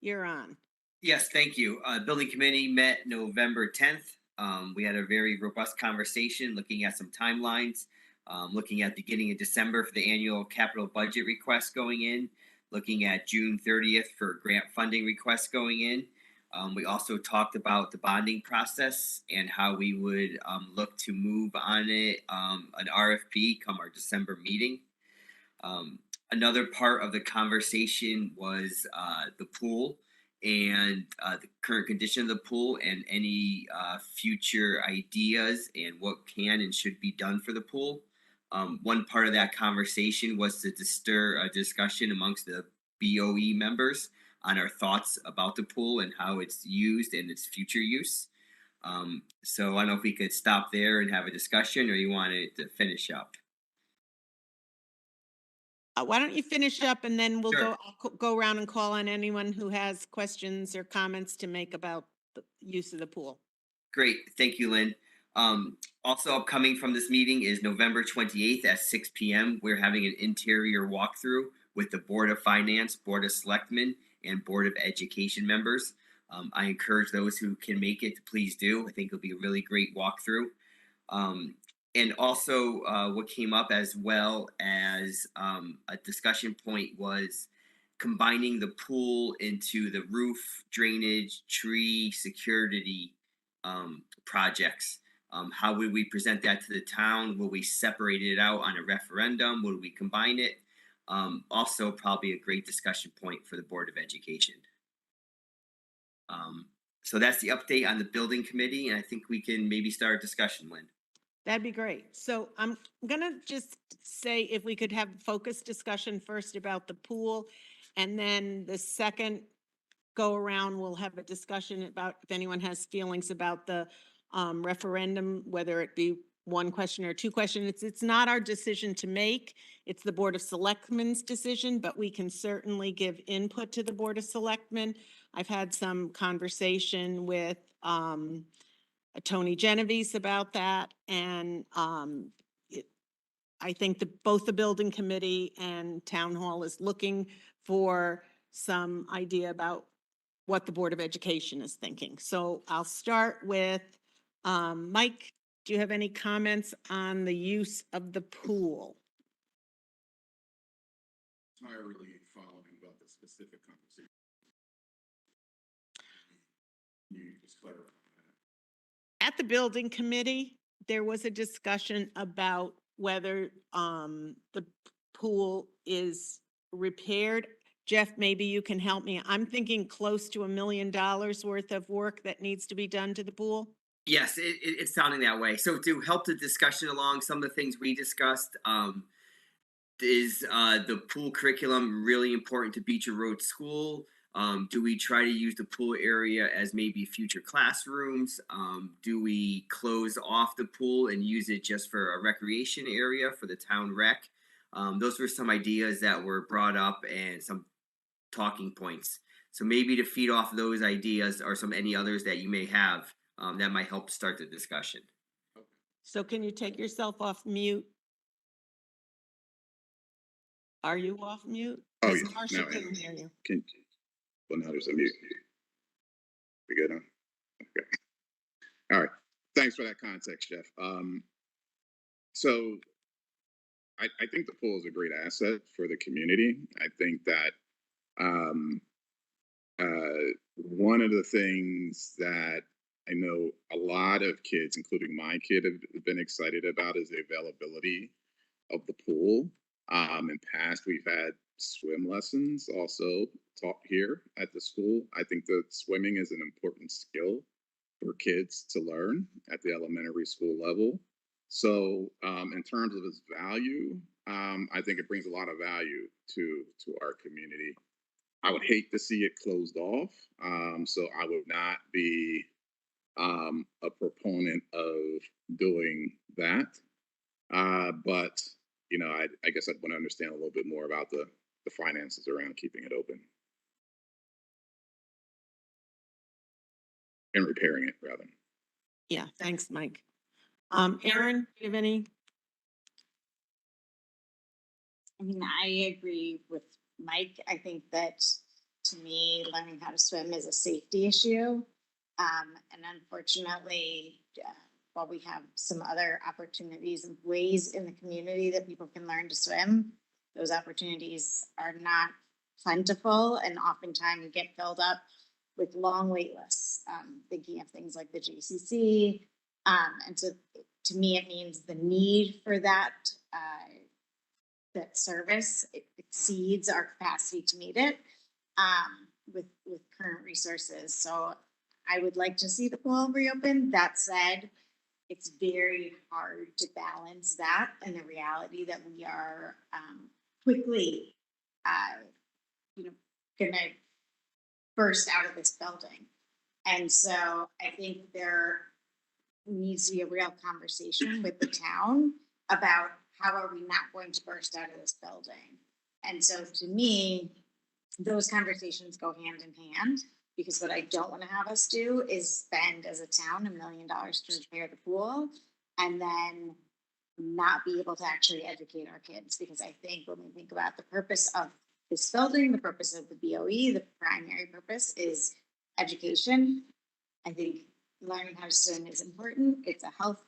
Speaker 1: you're on.
Speaker 3: Yes, thank you. Building committee met November 10th. We had a very robust conversation looking at some timelines, looking at beginning of December for the annual capital budget request going in, looking at June 30th for grant funding requests going in. We also talked about the bonding process and how we would look to move on it, an RFP come our December meeting. Another part of the conversation was the pool and the current condition of the pool and any future ideas and what can and should be done for the pool. One part of that conversation was to stir a discussion amongst the BOE members on our thoughts about the pool and how it's used and its future use. So I don't know if we could stop there and have a discussion, or you wanted to finish up.
Speaker 1: Why don't you finish up and then we'll
Speaker 3: Sure.
Speaker 1: go around and call on anyone who has questions or comments to make about the use of the pool.
Speaker 3: Great, thank you, Lynn. Also upcoming from this meeting is November 28th at 6 p.m. We're having an interior walkthrough with the Board of Finance, Board of Selectmen, and Board of Education members. I encourage those who can make it to please do. I think it'll be a really great walkthrough. And also what came up as well as a discussion point was combining the pool into the roof, drainage, tree, security projects. How would we present that to the town? Will we separate it out on a referendum? Will we combine it? Also probably a great discussion point for the Board of Education. So that's the update on the building committee, and I think we can maybe start a discussion, Lynn.
Speaker 1: That'd be great. So I'm gonna just say if we could have focused discussion first about the pool, and then the second go around, we'll have a discussion about if anyone has feelings about the referendum, whether it be one question or two questions. It's not our decision to make. It's the Board of Selectmen's decision, but we can certainly give input to the Board of Selectmen. I've had some conversation with Tony Genovese about that, and I think both the building committee and town hall is looking for some idea about what the Board of Education is thinking. So I'll start with Mike. Do you have any comments on the use of the pool?
Speaker 12: Entirely following about the specific conversation. You just clarify that.
Speaker 1: At the building committee, there was a discussion about whether the pool is repaired. Jeff, maybe you can help me. I'm thinking close to $1 million worth of work that needs to be done to the pool.
Speaker 3: Yes, it's sounding that way. So to help the discussion along, some of the things we discussed is the pool curriculum really important to Beecher Road School? Do we try to use the pool area as maybe future classrooms? Do we close off the pool and use it just for a recreation area for the town rec? Those were some ideas that were brought up and some talking points. So maybe to feed off those ideas or any others that you may have, that might help start the discussion.
Speaker 1: So can you take yourself off mute? Are you off mute?
Speaker 12: Oh,
Speaker 1: Ms.
Speaker 12: yeah,
Speaker 1: Marcia
Speaker 12: now I am.
Speaker 1: couldn't hear you.
Speaker 12: Well, now there's a mute. We good now? Okay. All right. Thanks for that context, Jeff. So I think the pool is a great asset for the community. I think that um, one of the things that I know a lot of kids, including my kid, have been excited about is the availability of the pool. In past, we've had swim lessons also taught here at the school. I think that swimming is an important skill for kids to learn at the elementary school level. So, in terms of its value, I think it brings a lot of value to our community. I would hate to see it closed off, so I would not be a proponent of doing that. But you know, I guess I'd want to understand a little bit more about the finances around keeping it open and repairing it, rather.
Speaker 1: Yeah, thanks, Mike. Aaron, do you have any?
Speaker 13: I mean, I agree with Mike. I think that to me, learning how to swim is a safety issue. And unfortunately, while we have some other opportunities and ways in the community that people can learn to swim, those opportunities are not plentiful and oftentimes get filled up with long wait lists. Thinking of things like the JCC. And so to me, it means the need for that service exceeds our capacity to meet it with current resources. So I would like to see the pool reopen. That said, it's very hard to balance that and the reality that we are quickly, gonna burst out of this building. And so I think there needs to be a real conversation with the town about how are we not going to burst out of this building. And so to me, those conversations go hand in hand, because what I don't want to have us do is spend as a town $1 million to repair the pool and then not be able to actually educate our kids. Because I think when we think about the purpose of this building, the purpose of the BOE, the primary purpose is education. I think learning how to swim is important. It's a health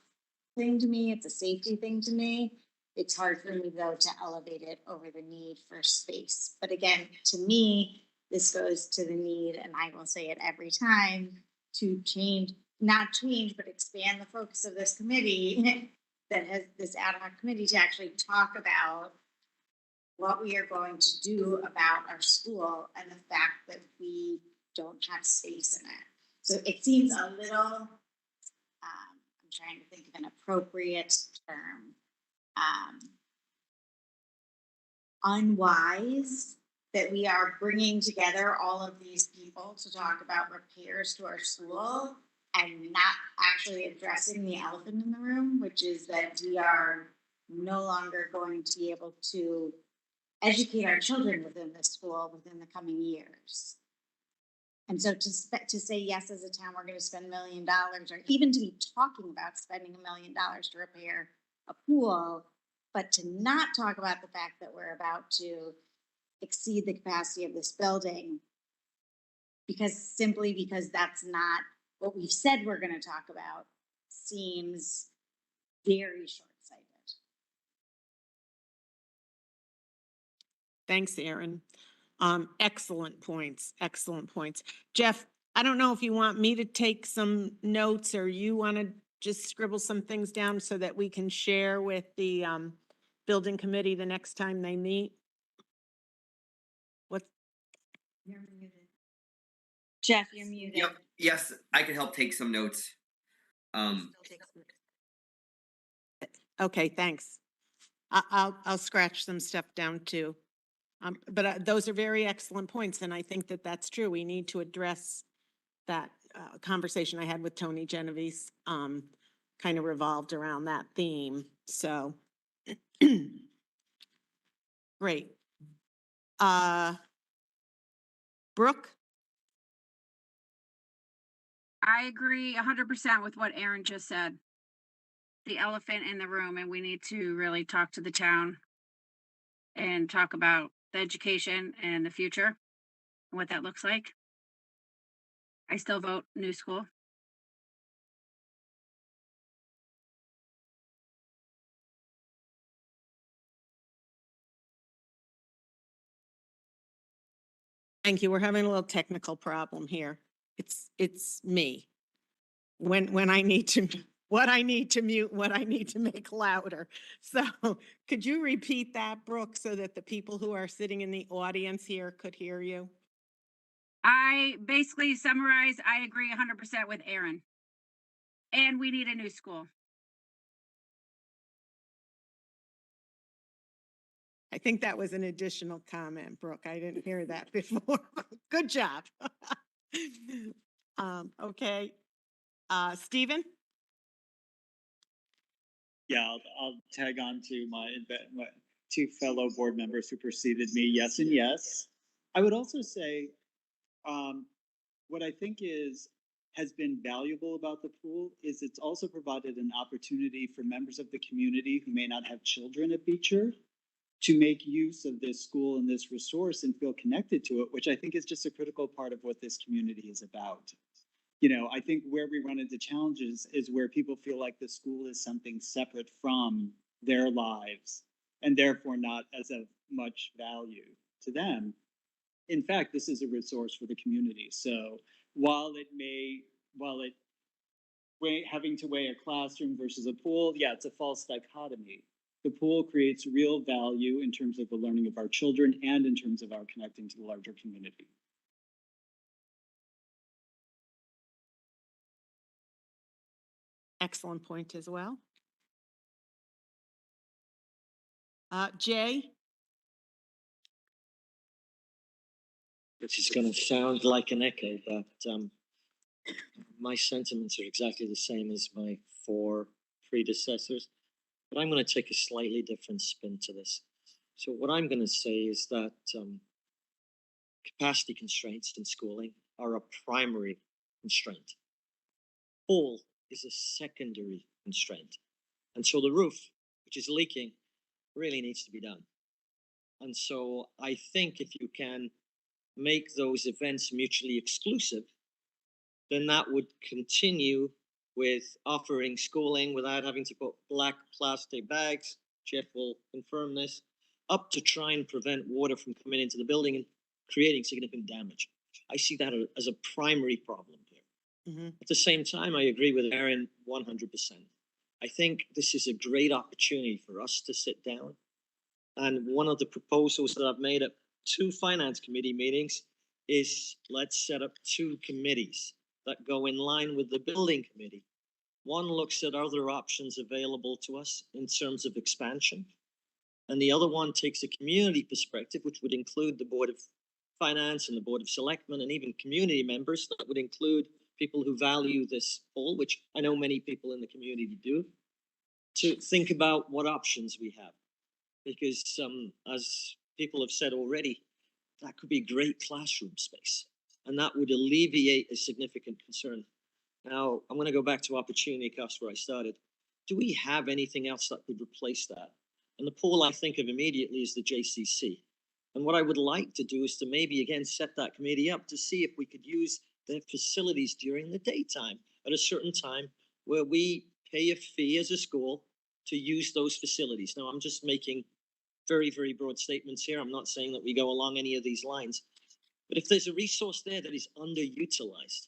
Speaker 13: thing to me. It's a safety thing to me. It's hard for me, though, to elevate it over the need for space. But again, to me, this goes to the need, and I will say it every time, to change, not change, but expand the focus of this committee that has this ad hoc committee to actually talk about what we are going to do about our school and the fact that we don't have space in it. So it seems a little, I'm trying to think of an appropriate term, unwise that we are bringing together all of these people to talk about repairs to our school and not actually addressing the elephant in the room, which is that we are no longer going to be able to educate our children within the school within the coming years. And so to say yes, as a town, we're going to spend $1 million, or even to be talking about spending $1 million to repair a pool, but to not talk about the fact that we're about to exceed the capacity of this building, because that's not what we've said we're going to talk about, seems very short-sighted.
Speaker 1: Thanks, Aaron. Excellent points, excellent points. Jeff, I don't know if you want me to take some notes or you want to just scribble some things down so that we can share with the building committee the next time they meet. What?
Speaker 13: You're muted. Jeff, you're muted.
Speaker 3: Yep. Yes, I can help take some notes.
Speaker 1: Okay, thanks. I'll scratch some stuff down too. But those are very excellent points, and I think that that's true. We need to address that conversation I had with Tony Genovese, kind of revolved around that theme. So, great. Brooke?
Speaker 14: I agree 100% with what Aaron just said. the elephant in the room, and we need to really talk to the town and talk about the education and the future and what that looks like. I still vote new school.
Speaker 1: Thank you. We're having a little technical problem here. It's me. When I need to, what I need to mute, what I need to make louder. So could you repeat that, Brooke, so that the people who are sitting in the audience here could hear you?
Speaker 14: I basically summarize, I agree 100% with Aaron. And we need a new school.
Speaker 1: I think that was an additional comment, Brooke. I didn't hear that before. Good job. Okay. Stephen?
Speaker 8: Yeah, I'll tag on to my two fellow board members who preceded me. Yes and yes. I would also say, what I think has been valuable about the pool is it's also provided an opportunity for members of the community who may not have children at Beecher to make use of this school and this resource and feel connected to it, which I think is just a critical part of what this community is about. You know, I think where we run into challenges is where people feel like the school is something separate from their lives and therefore not as of much value to them. In fact, this is a resource for the community. So while having to weigh a classroom versus a pool, yeah, it's a false dichotomy. The pool creates real value in terms of the learning of our children and in terms of our connecting to the larger community.
Speaker 1: Excellent point as well. Jay?
Speaker 9: This is going to sound like an echo, but my sentiments are exactly the same as my four predecessors. But I'm going to take a slightly different spin to this. So what I'm going to say is that capacity constraints in schooling are a primary constraint. All is a secondary constraint. And so the roof, which is leaking, really needs to be done. And so I think if you can make those events mutually exclusive, then that would continue with offering schooling without having to put black plastic bags, Jeff will confirm this, up to try and prevent water from coming into the building and creating significant damage. I see that as a primary problem here.
Speaker 1: Mm-hmm.
Speaker 9: At the same time, I agree with Aaron 100%. I think this is a great opportunity for us to sit down. And one of the proposals that I've made at 2 finance committee meetings is let's set up 2 committees that go in line with the building committee. One looks at other options available to us in terms of expansion. And the other one takes a community perspective, which would include the Board of Finance and the Board of Selectmen and even community members. That would include people who value this pool, which I know many people in the community do, to think about what options we have. Because as people have said already, that could be great classroom space. And that would alleviate a significant concern. Now, I'm going to go back to opportunity cost where I started. Do we have anything else that could replace that? And the pool I think of immediately is the JCC. And what I would like to do is to maybe again set that committee up to see if we could use their facilities during the daytime at a certain time where we pay a fee as a school to use those facilities. Now, I'm just making very, very broad statements here. I'm not saying that we go along any of these lines. But if there's a resource there that is underutilized,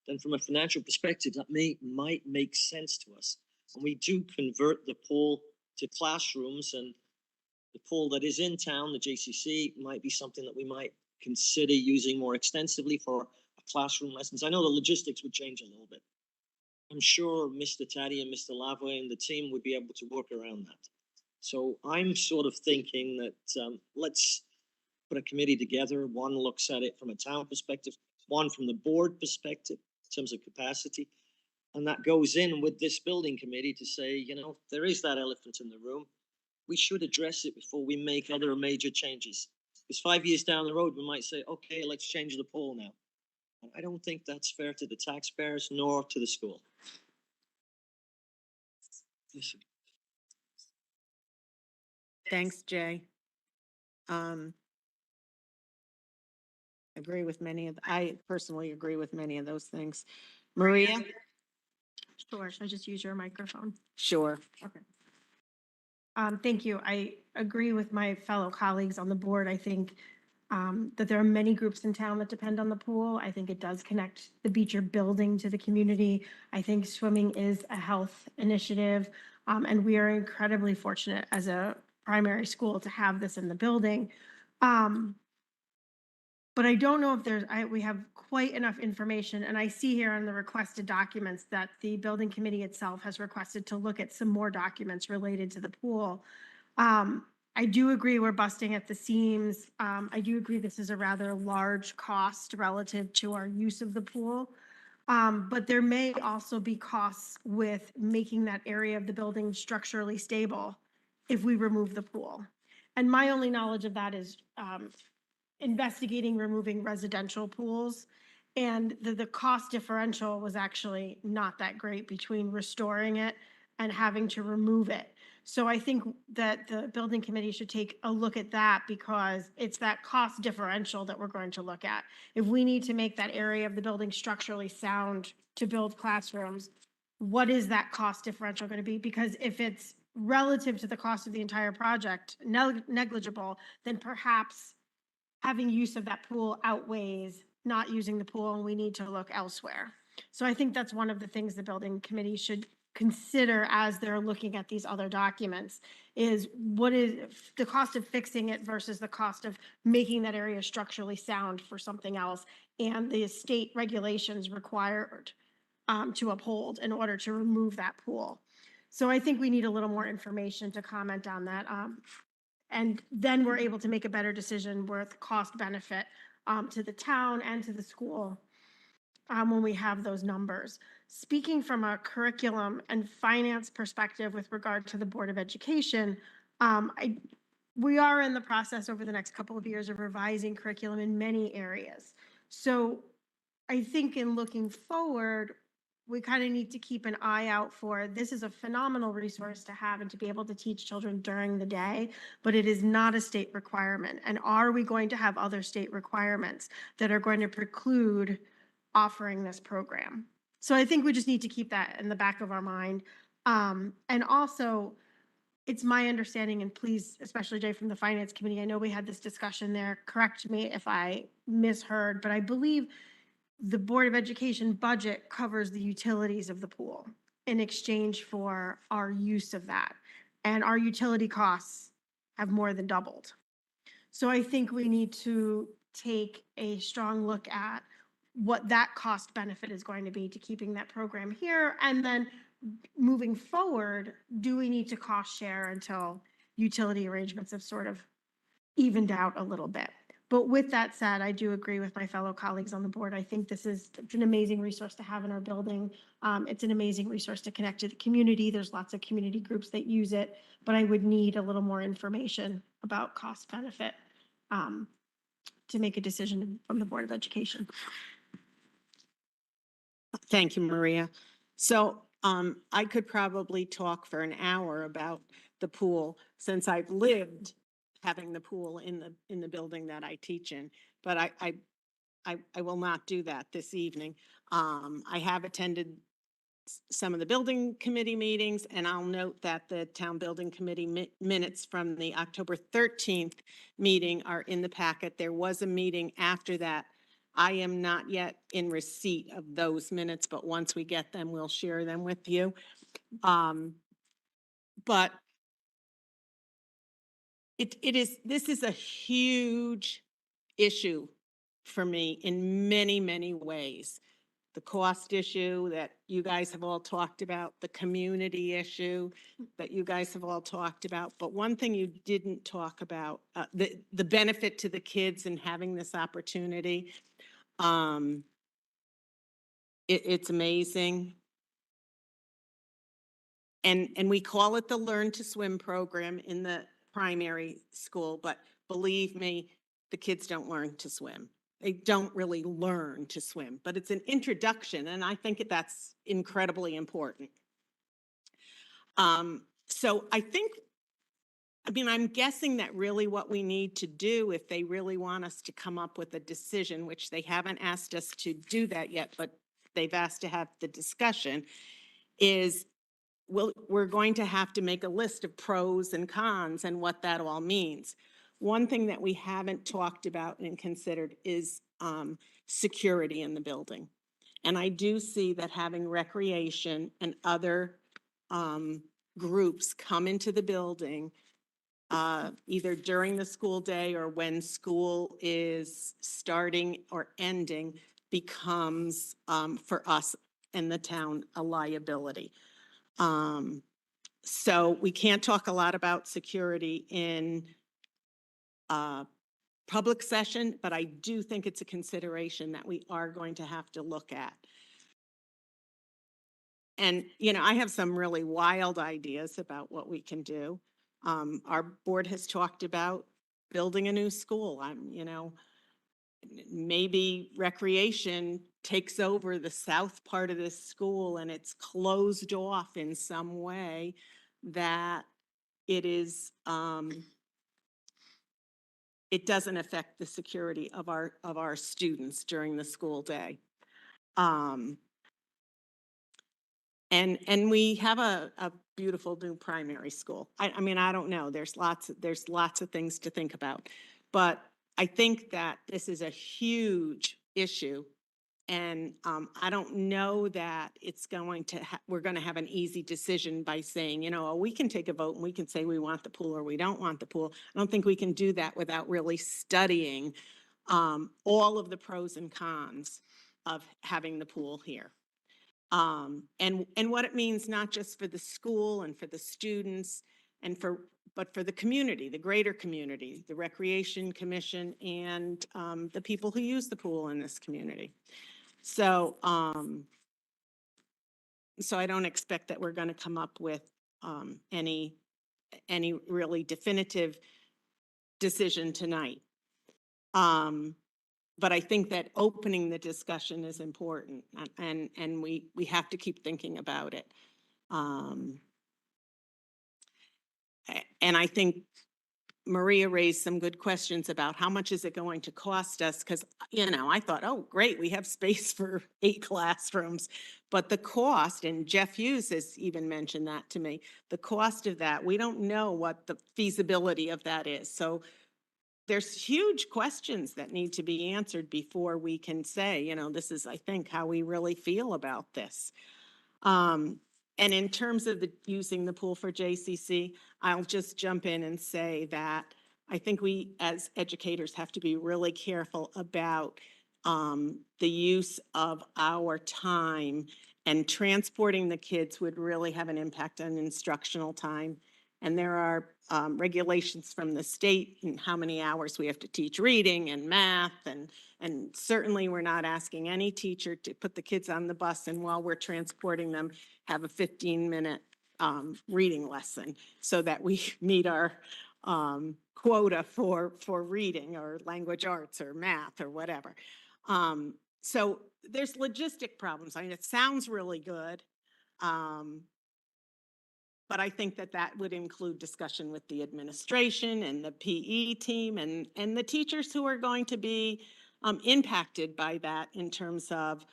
Speaker 9: then from a financial perspective, that might make sense to us. And we do convert the pool to classrooms, and the pool that is in town, the JCC, might be something that we might consider using more extensively for classroom lessons. I know the logistics would change a little bit. I'm sure Mr. Taddy and Mr. Lavoie and the team would be able to work around that. So I'm sort of thinking that let's put a committee together. One looks at it from a town perspective, one from the board perspective in terms of capacity. And that goes in with this building committee to say, you know, there is that elephant in the room. We should address it before we make other major changes. Because 5 years down the road, we might say, okay, let's change the pool now. And I don't think that's fair to the taxpayers nor to the school.
Speaker 1: Thanks, Jay. Agree with I personally agree with many of those things. Maria?
Speaker 2: Sure, should I just use your microphone?
Speaker 1: Sure.
Speaker 2: Okay. Thank you. I agree with my fellow colleagues on the board. I think that there are many groups in town that depend on the pool. I think it does connect the Beecher building to the community. I think swimming is a health initiative, and we are incredibly fortunate as a primary school to have this in the building. But I don't know if we have quite enough information, and I see here on the requested documents that the building committee itself has requested to look at some more documents related to the pool. I do agree we're busting at the seams. I do agree this is a rather large cost relative to our use of the pool. But there may also be costs with making that area of the building structurally stable if we remove the pool. And my only knowledge of that is investigating removing residential pools. And the cost differential was actually not that great between restoring it and having to remove it. So I think that the building committee should take a look at that because it's that cost differential that we're going to look at. If we need to make that area of the building structurally sound to build classrooms, what is that cost differential going to be? Because if it's relative to the cost of the entire project, negligible, then perhaps having use of that pool outweighs not using the pool, and we need to look elsewhere. So I think that's one of the things the building committee should consider as they're looking at these other documents is what is the cost of fixing it versus the cost of making that area structurally sound for something else and the state regulations required to uphold in order to remove that pool. So I think we need a little more information to comment on that. And then we're able to make a better decision worth cost benefit to the town and to the school when we have those numbers. Speaking from a curriculum and finance perspective with regard to the Board of Education, we are in the process over the next couple of years of revising curriculum in many areas. So I think in looking forward, we kind of need to keep an eye out for, this is a phenomenal resource to have and to be able to teach children during the day, but it is not a state requirement. And are we going to have other state requirements that are going to preclude offering this program? So I think we just need to keep that in the back of our mind. And also, it's my understanding, and please, especially Jay from the Finance Committee, I know we had this discussion there, correct me if I misheard, but I believe the Board of Education budget covers the utilities of the pool in exchange for our use of that. And our utility costs have more than doubled. So I think we need to take a strong look at what that cost benefit is going to be to keeping that program here. And then moving forward, do we need to cost share until utility arrangements have sort of evened out a little bit? But with that said, I do agree with my fellow colleagues on the board. I think it's an amazing resource to have in our building. It's an amazing resource to connect to the community. There's lots of community groups that use it, but I would need a little more information about cost benefit to make a decision from the Board of Education.
Speaker 1: Thank you, Maria. So I could probably talk for an hour about the pool since I've lived having the pool in the building that I teach in, but I will not do that this evening. I have attended some of the building committee meetings, and I'll note that the town building committee minutes from the October 13th meeting are in the packet. There was a meeting after that. I am not yet in receipt of those minutes, but once we get them, we'll share them with you. But this is a huge issue for me in many, many ways. The cost issue that you guys have all talked about, the community issue that you guys have all talked about. But one thing you didn't talk about, the benefit to the kids in having this opportunity. It's amazing. And we call it the Learn to Swim program in the primary school, but believe me, the kids don't learn to swim. They don't really learn to swim, but it's an introduction, and I think that's incredibly important. So I think, I mean, I'm guessing that really what we need to do, if they really want us to come up with a decision, which they haven't asked us to do that yet, but they've asked to have the discussion, is we're going to have to make a list of pros and cons and what that all means. One thing that we haven't talked about and considered is security in the building. And I do see that having recreation and other groups come into the building either during the school day or when school is starting or ending becomes for us in the town a liability. So we can't talk a lot about security in public session, but I do think it's a consideration that we are going to have to look at. And, you know, I have some really wild ideas about what we can do. Our board has talked about building a new school. You know, maybe recreation takes over the south part of this school and it's closed off in some way that it is, it doesn't affect the security of our students during the school day. And we have a beautiful new primary school. I mean, I don't know, there's lots of things to think about. But I think that this is a huge issue. And I don't know that it's going to, we're going to have an easy decision by saying, you know, we can take a vote and we can say we want the pool or we don't want the pool. I don't think we can do that without really studying all of the pros and cons of having the pool here. And what it means, not just for the school and for the students but for the community, the greater community, the Recreation Commission and the people who use the pool in this community. So, so I don't expect that we're going to come up with any really definitive decision tonight. But I think that opening the discussion is important, and we have to keep thinking about it. And I think Maria raised some good questions about how much is it going to cost us? Because, you know, I thought, oh, great, we have space for 8 classrooms. But the cost, and Jeff Hughes has even mentioned that to me, the cost of that, we don't know what the feasibility of that is. So there's huge questions that need to be answered before we can say, you know, this is, I think, how we really feel about this. And in terms of using the pool for JCC, I'll just jump in and say that I think we as educators have to be really careful about the use of our time, and transporting the kids would really have an impact on instructional time. And there are regulations from the state and how many hours we have to teach reading and math, and certainly we're not asking any teacher to put the kids on the bus and while we're transporting them have a 15-minute reading lesson so that we meet our quota for reading or language arts or math or whatever. So there's logistic problems. I mean, it sounds really good. But I think that that would include discussion with the administration and the PE team and the teachers who are going to be impacted by that in terms of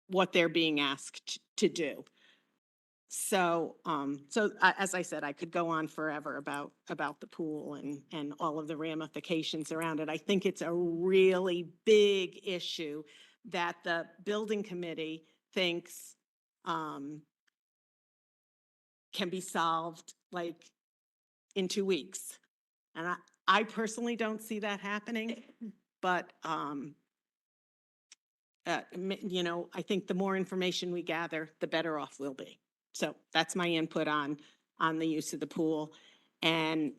Speaker 1: what they're being asked to do. So, as I said, I could go on forever about the pool and all of the ramifications around it. I think it's a really big issue that the building committee thinks can be solved like in 2 weeks. And I personally don't see that happening, but you know, I think the more information we gather, the better off we'll be. So that's my input on the use of the pool. And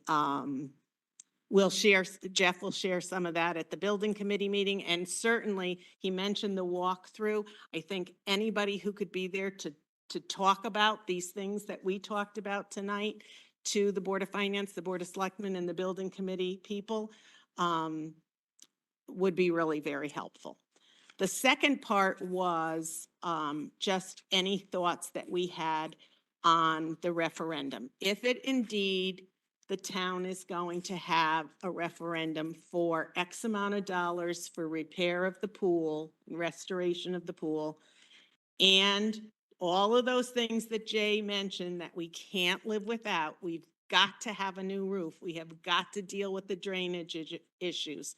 Speaker 1: Jeff will share some of that at the building committee meeting. And certainly he mentioned the walkthrough. I think anybody who could be there to talk about these things that we talked about tonight to the Board of Finance, the Board of Selectmen, and the building committee people would be really very helpful. The second part was just any thoughts that we had on the referendum. If it indeed, the town is going to have a referendum for X amount of dollars for repair of the pool, restoration of the pool, and all of those things that Jay mentioned that we can't live without, we've got to have a new roof. We have got to deal with the drainage issues.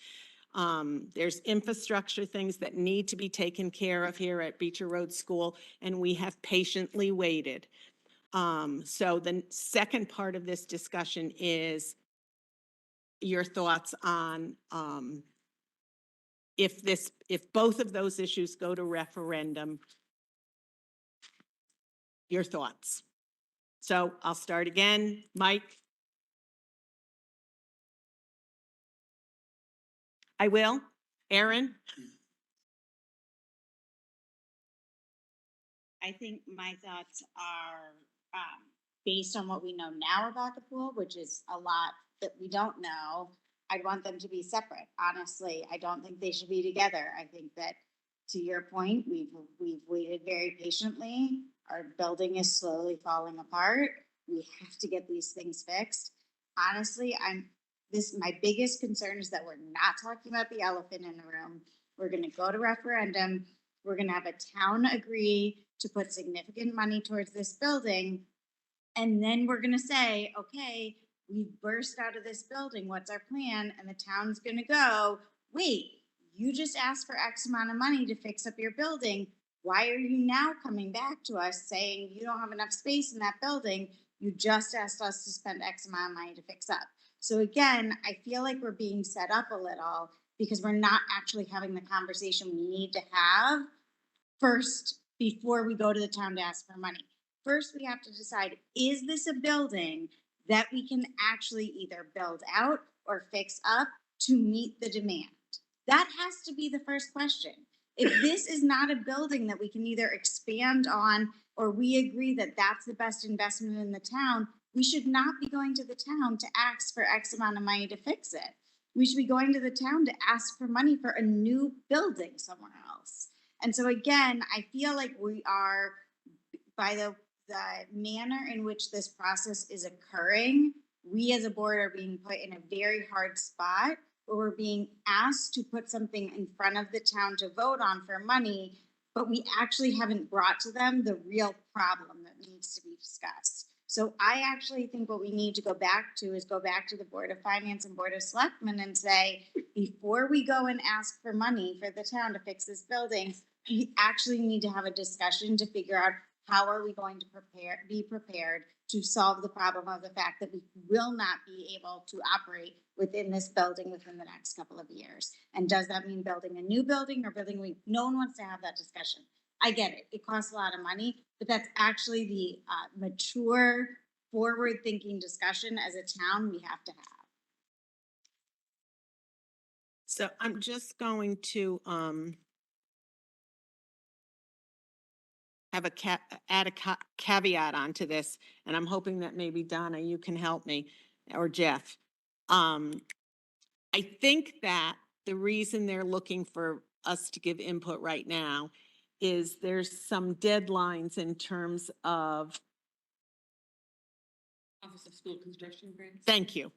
Speaker 1: There's infrastructure things that need to be taken care of here at Beecher Road School, and we have patiently waited. So the second part of this discussion is your thoughts on if both of those issues go to referendum, your thoughts. So I'll start again. Mike? I will. Aaron?
Speaker 13: I think my thoughts are based on what we know now about the pool, which is a lot that we don't know. I'd want them to be separate. Honestly, I don't think they should be together. I think that, to your point, we've waited very patiently. Our building is slowly falling apart. We have to get these things fixed. Honestly, my biggest concern is that we're not talking about the elephant in the room. We're going to go to referendum. We're going to have a town agree to put significant money towards this building. And then we're going to say, okay, we burst out of this building. What's our plan? And the town's going to go, wait, you just asked for X amount of money to fix up your building. Why are you now coming back to us saying you don't have enough space in that building? You just asked us to spend X amount of money to fix up. So again, I feel like we're being set up a little because we're not actually having the conversation we need to have first before we go to the town to ask for money. First, we have to decide, is this a building that we can actually either build out or fix up to meet the demand? That has to be the first question. If this is not a building that we can either expand on or we agree that that's the best investment in the town, we should not be going to the town to ask for X amount of money to fix it. We should be going to the town to ask for money for a new building somewhere else. And so again, I feel like we are, by the manner in which this process is occurring, we as a board are being put in a very hard spot where we're being asked to put something in front of the town to vote on for money, but we actually haven't brought to them the real problem that needs to be discussed. So I actually think what we need to go back to is go back to the Board of Finance and Board of Selectmen and say, before we go and ask for money for the town to fix this building, we actually need to have a discussion to figure out how are we going to be prepared to solve the problem of the fact that we will not be able to operate within this building within the next couple of years. And does that mean building a new building or building? No one wants to have that discussion. I get it. It costs a lot of money, but that's actually the mature, forward-thinking discussion as a town we have to have.
Speaker 1: So I'm just going to have add a caveat onto this, and I'm hoping that maybe Donna, you can help me, or Jeff. I think that the reason they're looking for us to give input right now is there's some deadlines in terms of.
Speaker 10: Office of School Construction Grants.
Speaker 1: Thank you.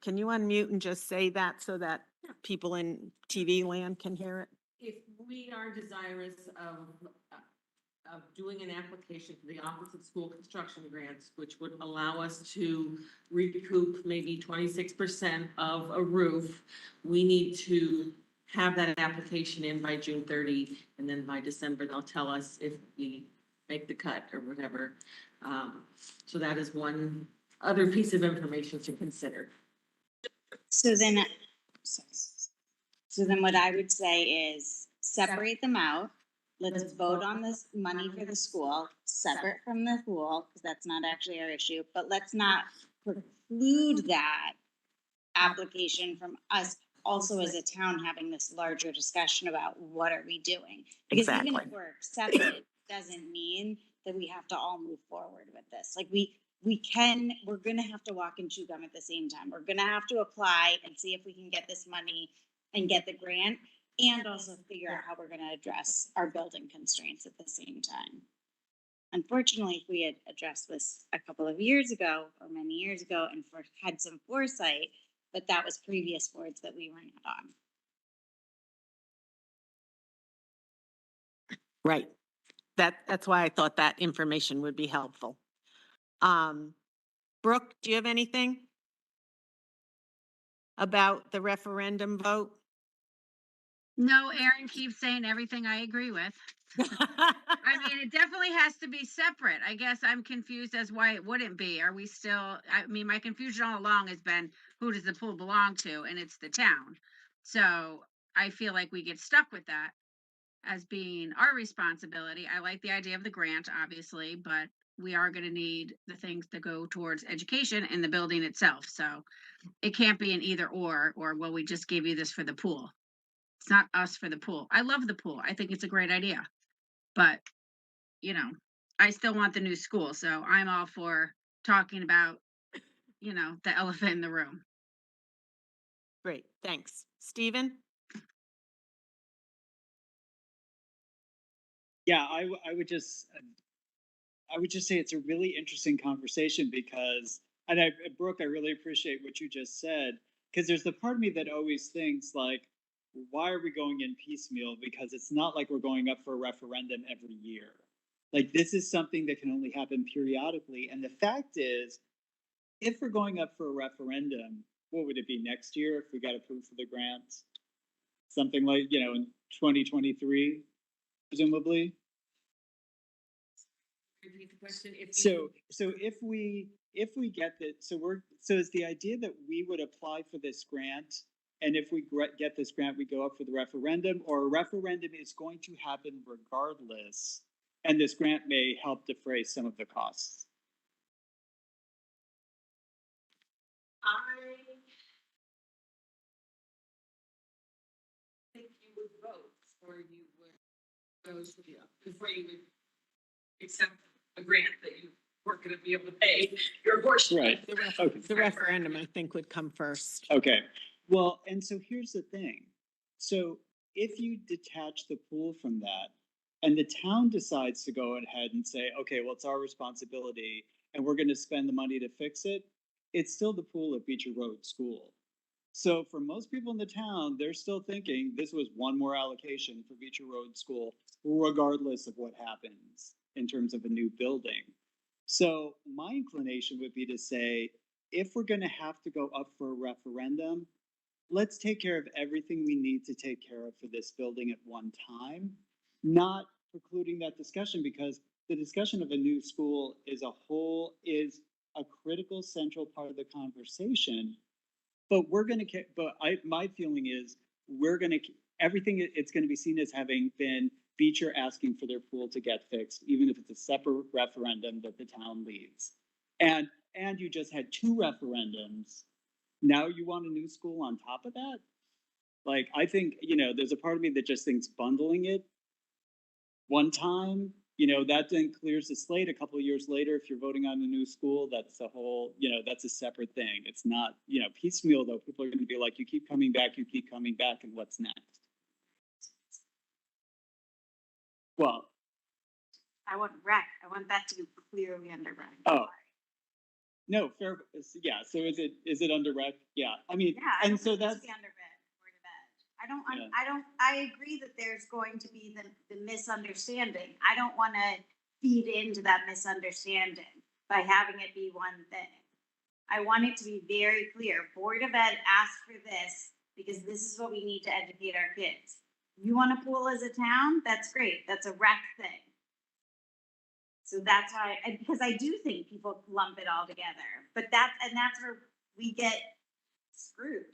Speaker 1: Can you unmute and just say that so that people in TV land can hear it?
Speaker 15: If we are desirous of doing an application for the Office of School Construction Grants, which would allow us to recoup maybe 26% of a roof, we need to have that application in by June 30, and then by December, they'll tell us if we make the cut or whatever. So that is one other piece of information to consider.
Speaker 13: So then what I would say is separate them out. Let's vote on this money for the school, separate from the pool, because that's not actually our issue, but let's not preclude that application from us also as a town having this larger discussion about what are we doing. Because even if we're accepted, doesn't mean that we have to all move forward with this. Like we're gonna have to walk and chew gum at the same time. We're gonna have to apply and see if we can get this money and get the grant. and also figure out how we're gonna address our building constraints at the same time. Unfortunately, if we had addressed this a couple of years ago or many years ago and had some foresight, but that was previous boards that we were not on.
Speaker 1: Right. That's why I thought that information would be helpful. Brooke, do you have anything about the referendum vote?
Speaker 14: No, Aaron keeps saying everything I agree with. I mean, it definitely has to be separate. I guess I'm confused as why it wouldn't be. Are we still, I mean, my confusion all along has been, who does the pool belong to? And it's the town. So I feel like we get stuck with that as being our responsibility. I like the idea of the grant, obviously, but we are gonna need the things that go towards education and the building itself. So it can't be an either or, well, we just gave you this for the pool. It's not us for the pool. I love the pool. I think it's a great idea. But, you know, I still want the new school, so I'm all for talking about, you know, the elephant in the room.
Speaker 1: Great, thanks. Stephen?
Speaker 8: Yeah, I would just say it's a really interesting conversation because, and Brooke, I really appreciate what you just said, because there's the part of me that always thinks like, why are we going in piecemeal? Because it's not like we're going up for a referendum every year. Like this is something that can only happen periodically. And the fact is, if we're going up for a referendum, what would it be next year if we got approved for the grants? Something like, in 2023, presumably.
Speaker 15: Repeat the question.
Speaker 8: So if we get that, so is the idea that we would apply for this grant, and if we get this grant, we go up for the referendum, or a referendum is going to happen regardless, and this grant may help defray some of the costs?
Speaker 15: I think you would vote, or you would go to the, before you would accept a grant that you weren't gonna be able to pay your portion.
Speaker 8: Right. Okay.
Speaker 1: The referendum, I think, would come first.
Speaker 8: Okay. Well, and so here's the thing. So if you detach the pool from that, and the town decides to go ahead and say, okay, well, it's our responsibility, and we're going to spend the money to fix it, it's still the pool at Beecher Road School. So for most people in the town, they're still thinking this was one more allocation for Beecher Road School, regardless of what happens in terms of a new building. So my inclination would be to say, if we're going to have to go up for a referendum, let's take care of everything we need to take care of for this building at one time, not precluding that discussion, because the discussion of a new school is a critical central part of the conversation. But my feeling is everything, it's going to be seen as having been Beecher asking for their pool to get fixed, even if it's a separate referendum that the town leads. And you just had 2 referendums. Now you want a new school on top of that? Like, I think, there's a part of me that just thinks bundling it one time, that then clears the slate. A couple of years later, if you're voting on a new school, that's a whole, that's a separate thing. It's not, piecemeal, though. People are going to be like, you keep coming back, and what's next? Well,
Speaker 13: I want rec. I want that to be clearly under rec.
Speaker 8: oh, no, fair. Yeah. So is it under rec? Yeah. I mean,
Speaker 13: Yeah, I
Speaker 8: and
Speaker 13: don't
Speaker 8: so
Speaker 13: think it
Speaker 8: that's
Speaker 13: should be under red, Board of Ed.
Speaker 8: Yeah.
Speaker 13: I agree that there's going to be the misunderstanding. I don't want to feed into that misunderstanding by having it be one thing. I want it to be very clear. Board of Ed asked for this because this is what we need to educate our kids. You want a pool as a town? That's great. That's a rec thing. So that's why, because I do think people lump it all together, but that's where we get screwed.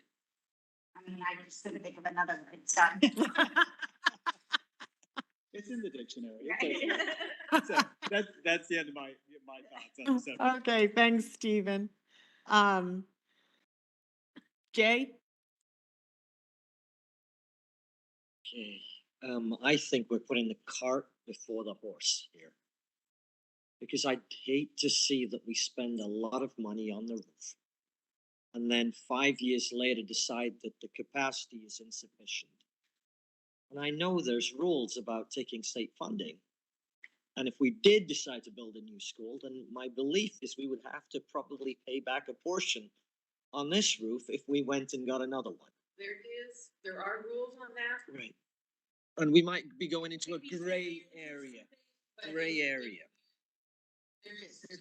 Speaker 13: I mean, I just couldn't think of another word, so.
Speaker 8: It's in the dictionary.
Speaker 13: Right.
Speaker 8: So that's the end of my thoughts on the subject.
Speaker 1: Okay, thanks, Stephen. Jay?
Speaker 9: Okay, I think we're putting the cart before the horse here. Because I'd hate to see that we spend a lot of money on the roof and then 5 years later decide that the capacity is insufficient And I know there's rules about taking state funding. And if we did decide to build a new school, then my belief is we would have to probably pay back a portion on this roof if we went and got another one.
Speaker 10: There are rules on that.
Speaker 9: Right. And we might be going into a gray area.
Speaker 15: There's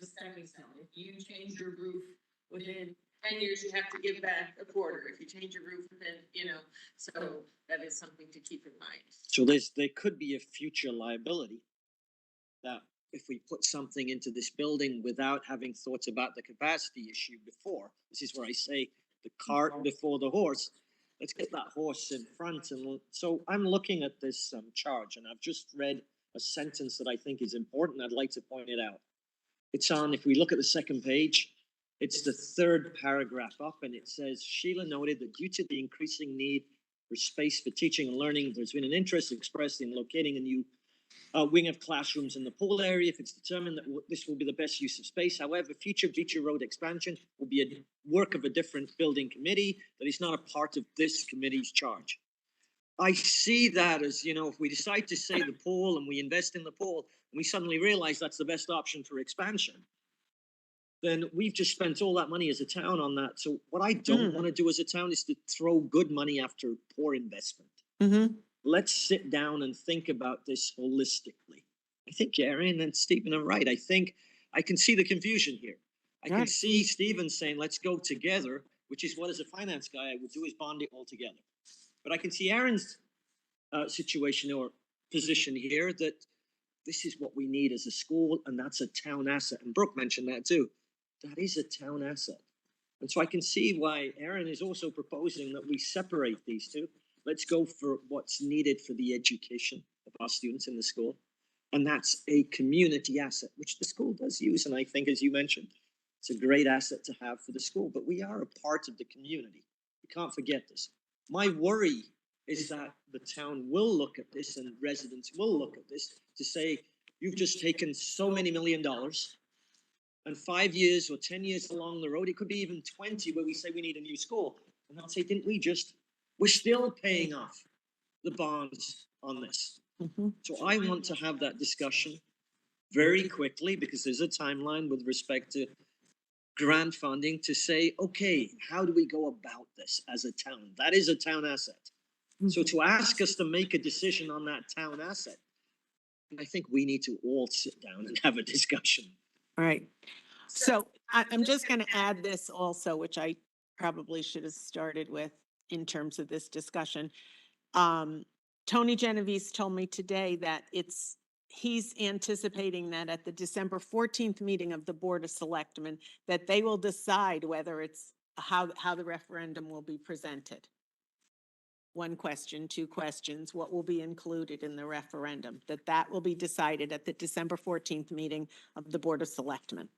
Speaker 15: a stepping stone. If you change your roof within 10 years, you have to give back a quarter. If you change your roof within, so that is something to keep in mind.
Speaker 9: So there could be a future liability that if we put something into this building without having thought about the capacity issue before, this is where I say the cart before the horse. Let's get that horse in front. And so I'm looking at this charge, and I've just read a sentence that I think is important. I'd like to point it out. It's on, if we look at the second page, it's the third paragraph up, and it says, Sheila noted that due to the increasing need for space for teaching and learning, there's been an interest expressed in locating a new wing of classrooms in the pool area if it's determined that this will be the best use of space. However, future Beecher Road expansion will be a work of a different building committee that is not a part of this committee's charge. I see that as, if we decide to say the pool and we invest in the pool, and we suddenly realize that's the best option for expansion, then we've just spent all that money as a town on that. So what I don't want to do as a town is to throw good money after poor investment. Let's sit down and think about this holistically. I think Erin and Stephen are right. I think I can see the confusion here. I can see Stephen saying, let's go together, which is what, as a finance guy, I would do, is bond it all together. But I can see Erin's situation or position here, that this is what we need as a school, and that's a town asset. And Brooke mentioned that too. That is a town asset. And so I can see why Erin is also proposing that we separate these two. Let's go for what's needed for the education of our students in the school. And that's a community asset, which the school does use. And I think, as you mentioned, it's a great asset to have for the school, but we are a part of the community. We can't forget this. My worry is that the town will look at this, and residents will look at this to say, you've just taken so many $1 million, and 5 years or 10 years along the road, it could be even 20, where we say we need a new school. And they'll say, didn't we just? We're still paying off the bonds on this. So I want to have that discussion very quickly, because there's a timeline with respect to grant funding, to say, okay, how do we go about this as a town? That is a town asset. So to ask us to make a decision on that town asset, I think we need to all sit down and have a discussion.
Speaker 1: All right. So I'm just going to add this also, which I probably should have started with in terms of this discussion. Tony Genovese told me today that he's anticipating that at the December 14th meeting of the Board of Selectmen, that they will decide whether it's how the referendum will be presented. 1 question, 2 questions, what will be included in the referendum, that will be decided at the December 14th meeting of the Board of Selectmen.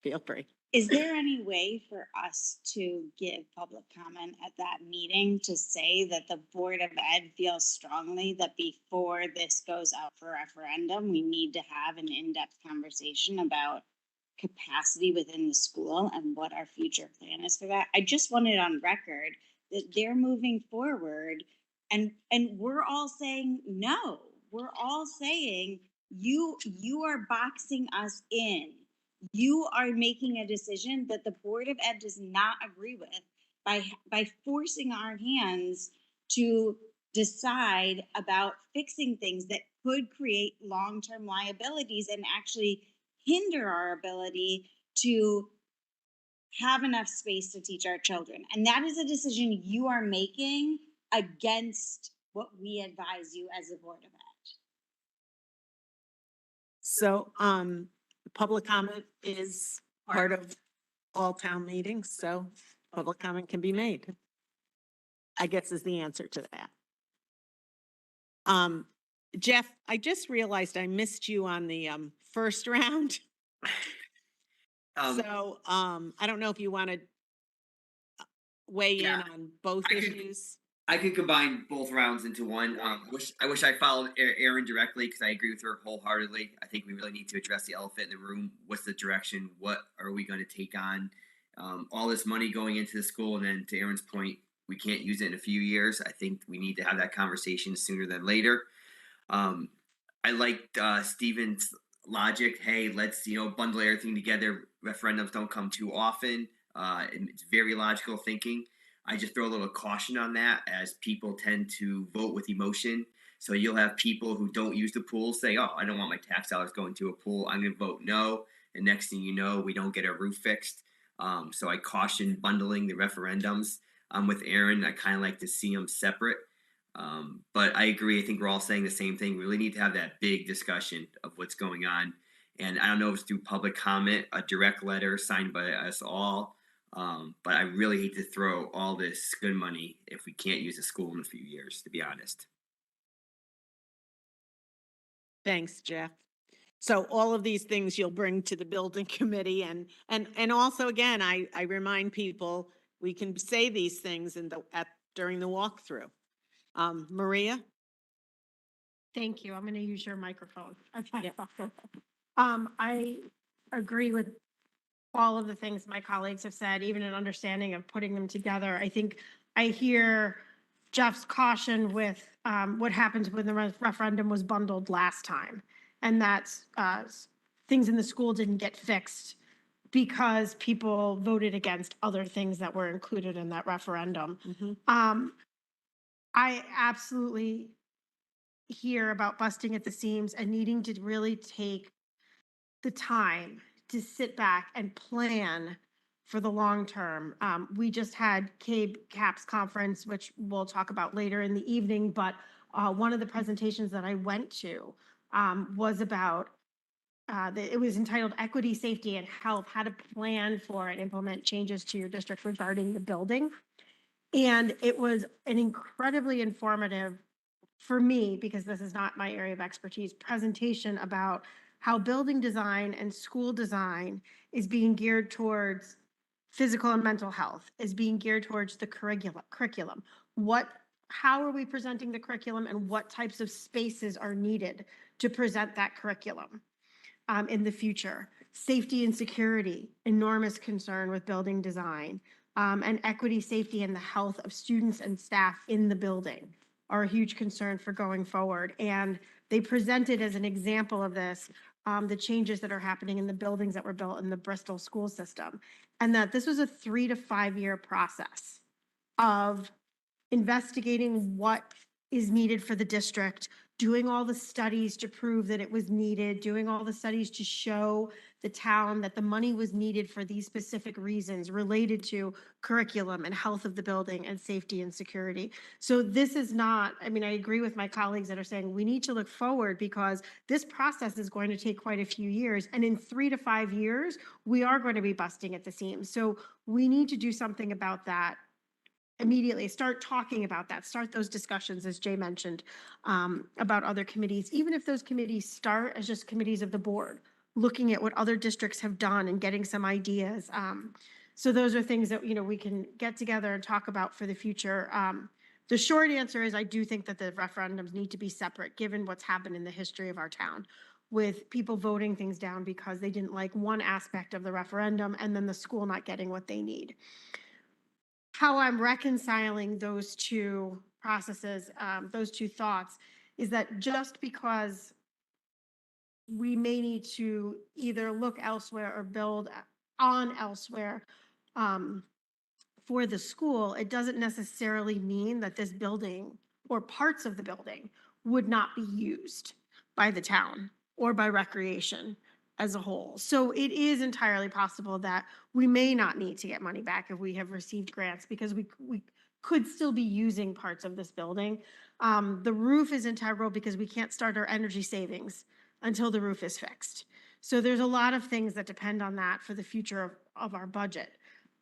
Speaker 1: Feel free.
Speaker 13: Is there any way for us to give public comment at that meeting to say that the Board of Ed feels strongly that before this goes out for referendum, we need to have an in-depth conversation about capacity within the school and what our future plan is for that? I just want it on record that they're moving forward, and we're all saying no. We're all saying you are boxing us in. You are making a decision that the Board of Ed does not agree with by forcing our hands to decide about fixing things that could create long-term liabilities and actually hinder our ability to have enough space to teach our children. And that is a decision you are making against what we advise you as a Board of Ed.
Speaker 1: So, public comment is part of all town meetings, so public comment can be made, I guess, is the answer to that. Jeff, I just realized I missed you on the first round. So I don't know if you want to weigh in on both issues.
Speaker 3: I can combine both rounds into one. I wish I followed Erin directly, because I agree with her wholeheartedly. I think we really need to address the elephant in the room. What's the direction? What are we going to take on? All this money going into the school, and then to Erin's point, we can't use it in a few years. I think we need to have that conversation sooner than later. Um, I liked Stephen's logic. Hey, let's bundle everything together. Referendums don't come too often. And it's very logical thinking. I just throw a little caution on that as people tend to vote with emotion. So you'll have people who don't use the pool say, "Oh, I don't want my tax dollars going to a pool. I'm going to vote no." And next thing you know, we don't get our roof fixed. So I caution bundling the referendums. I'm with Aaron. I kind of like to see them separate. But I agree. I think we're all saying the same thing. We really need to have that big discussion of what's going on. And I don't know if it's through public comment, a direct letter signed by us all. But I really hate to throw all this good money if we can't use the school in a few years, to be honest.
Speaker 1: Thanks, Jeff. So all of these things you'll bring to the building committee and also again, I remind people, we can say these things during the walkthrough. Maria?
Speaker 2: Thank you. I'm going to use your microphone. Okay. I agree with all of the things my colleagues have said, even an understanding of putting them together. I think I hear Jeff's caution with what happens when the referendum was bundled last time. And that's things in the school didn't get fixed because people voted against other things that were included in that referendum. I absolutely hear about busting at the seams and needing to really take the time to sit back and plan for the long term. We just had CAPS conference, which we'll talk about later in the evening, but one of the presentations that I went to was about, it was entitled Equity, Safety, and Health, how to plan for and implement changes to your district regarding the building. And it was an incredibly informative, for me, because this is not my area of expertise, presentation about how building design and school design is being geared towards physical and mental health, is being geared towards the curriculum. How are we presenting the curriculum and what types of spaces are needed to present that curriculum in the future? Safety and security, enormous concern with building design, and equity, safety, and the health of students and staff in the building are a huge concern for going forward. And they presented as an example of this, the changes that are happening in the buildings that were built in the Bristol school system. And that this was a 3 to 5 year process of investigating what is needed for the district, doing all the studies to prove that it was needed, doing all the studies to show the town that the money was needed for these specific reasons related to curriculum and health of the building and safety and security. So this is not, I mean, I agree with my colleagues that are saying we need to look forward because this process is going to take quite a few years. And in 3 to 5 years, we are going to be busting at the seams. So we need to do something about that immediately. Start talking about that, start those discussions, as Jay mentioned, about other committees, even if those committees start as just committees of the board, looking at what other districts have done and getting some ideas. So those are things that, we can get together and talk about for the future. The short answer is I do think that the referendums need to be separate, given what's happened in the history of our town, with people voting things down because they didn't like one aspect of the referendum and then the school not getting what they need. How I'm reconciling those two processes, those two thoughts, is that just because we may need to either look elsewhere or build on elsewhere for the school, it doesn't necessarily mean that this building or parts of the building would not be used by the town or by recreation as a whole. So it is entirely possible that we may not need to get money back if we have received grants because we could still be using parts of this building. The roof is integral because we can't start our energy savings until the roof is fixed. So there's a lot of things that depend on that for the future of our budget.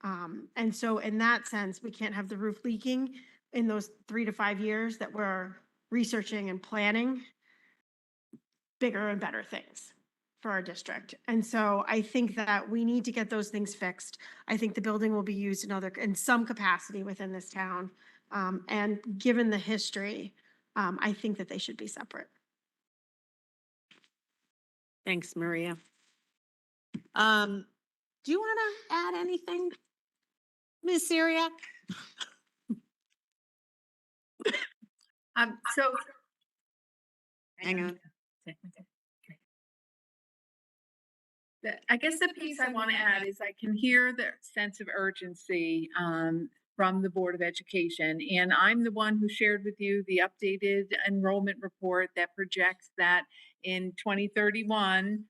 Speaker 2: And so in that sense, we can't have the roof leaking in those 3 to 5 years that we're researching and planning bigger and better things for our district. And so I think that we need to get those things fixed. I think the building will be used in some capacity within this town. And given the history, I think that they should be separate.
Speaker 1: Thanks, Maria. Do you want to add anything, Ms. Syriac?
Speaker 5: So.
Speaker 1: Hang on.
Speaker 5: I guess the piece I want to add is I can hear the sense of urgency from the Board of Education. And I'm the one who shared with you the updated enrollment report that projects that in 2031,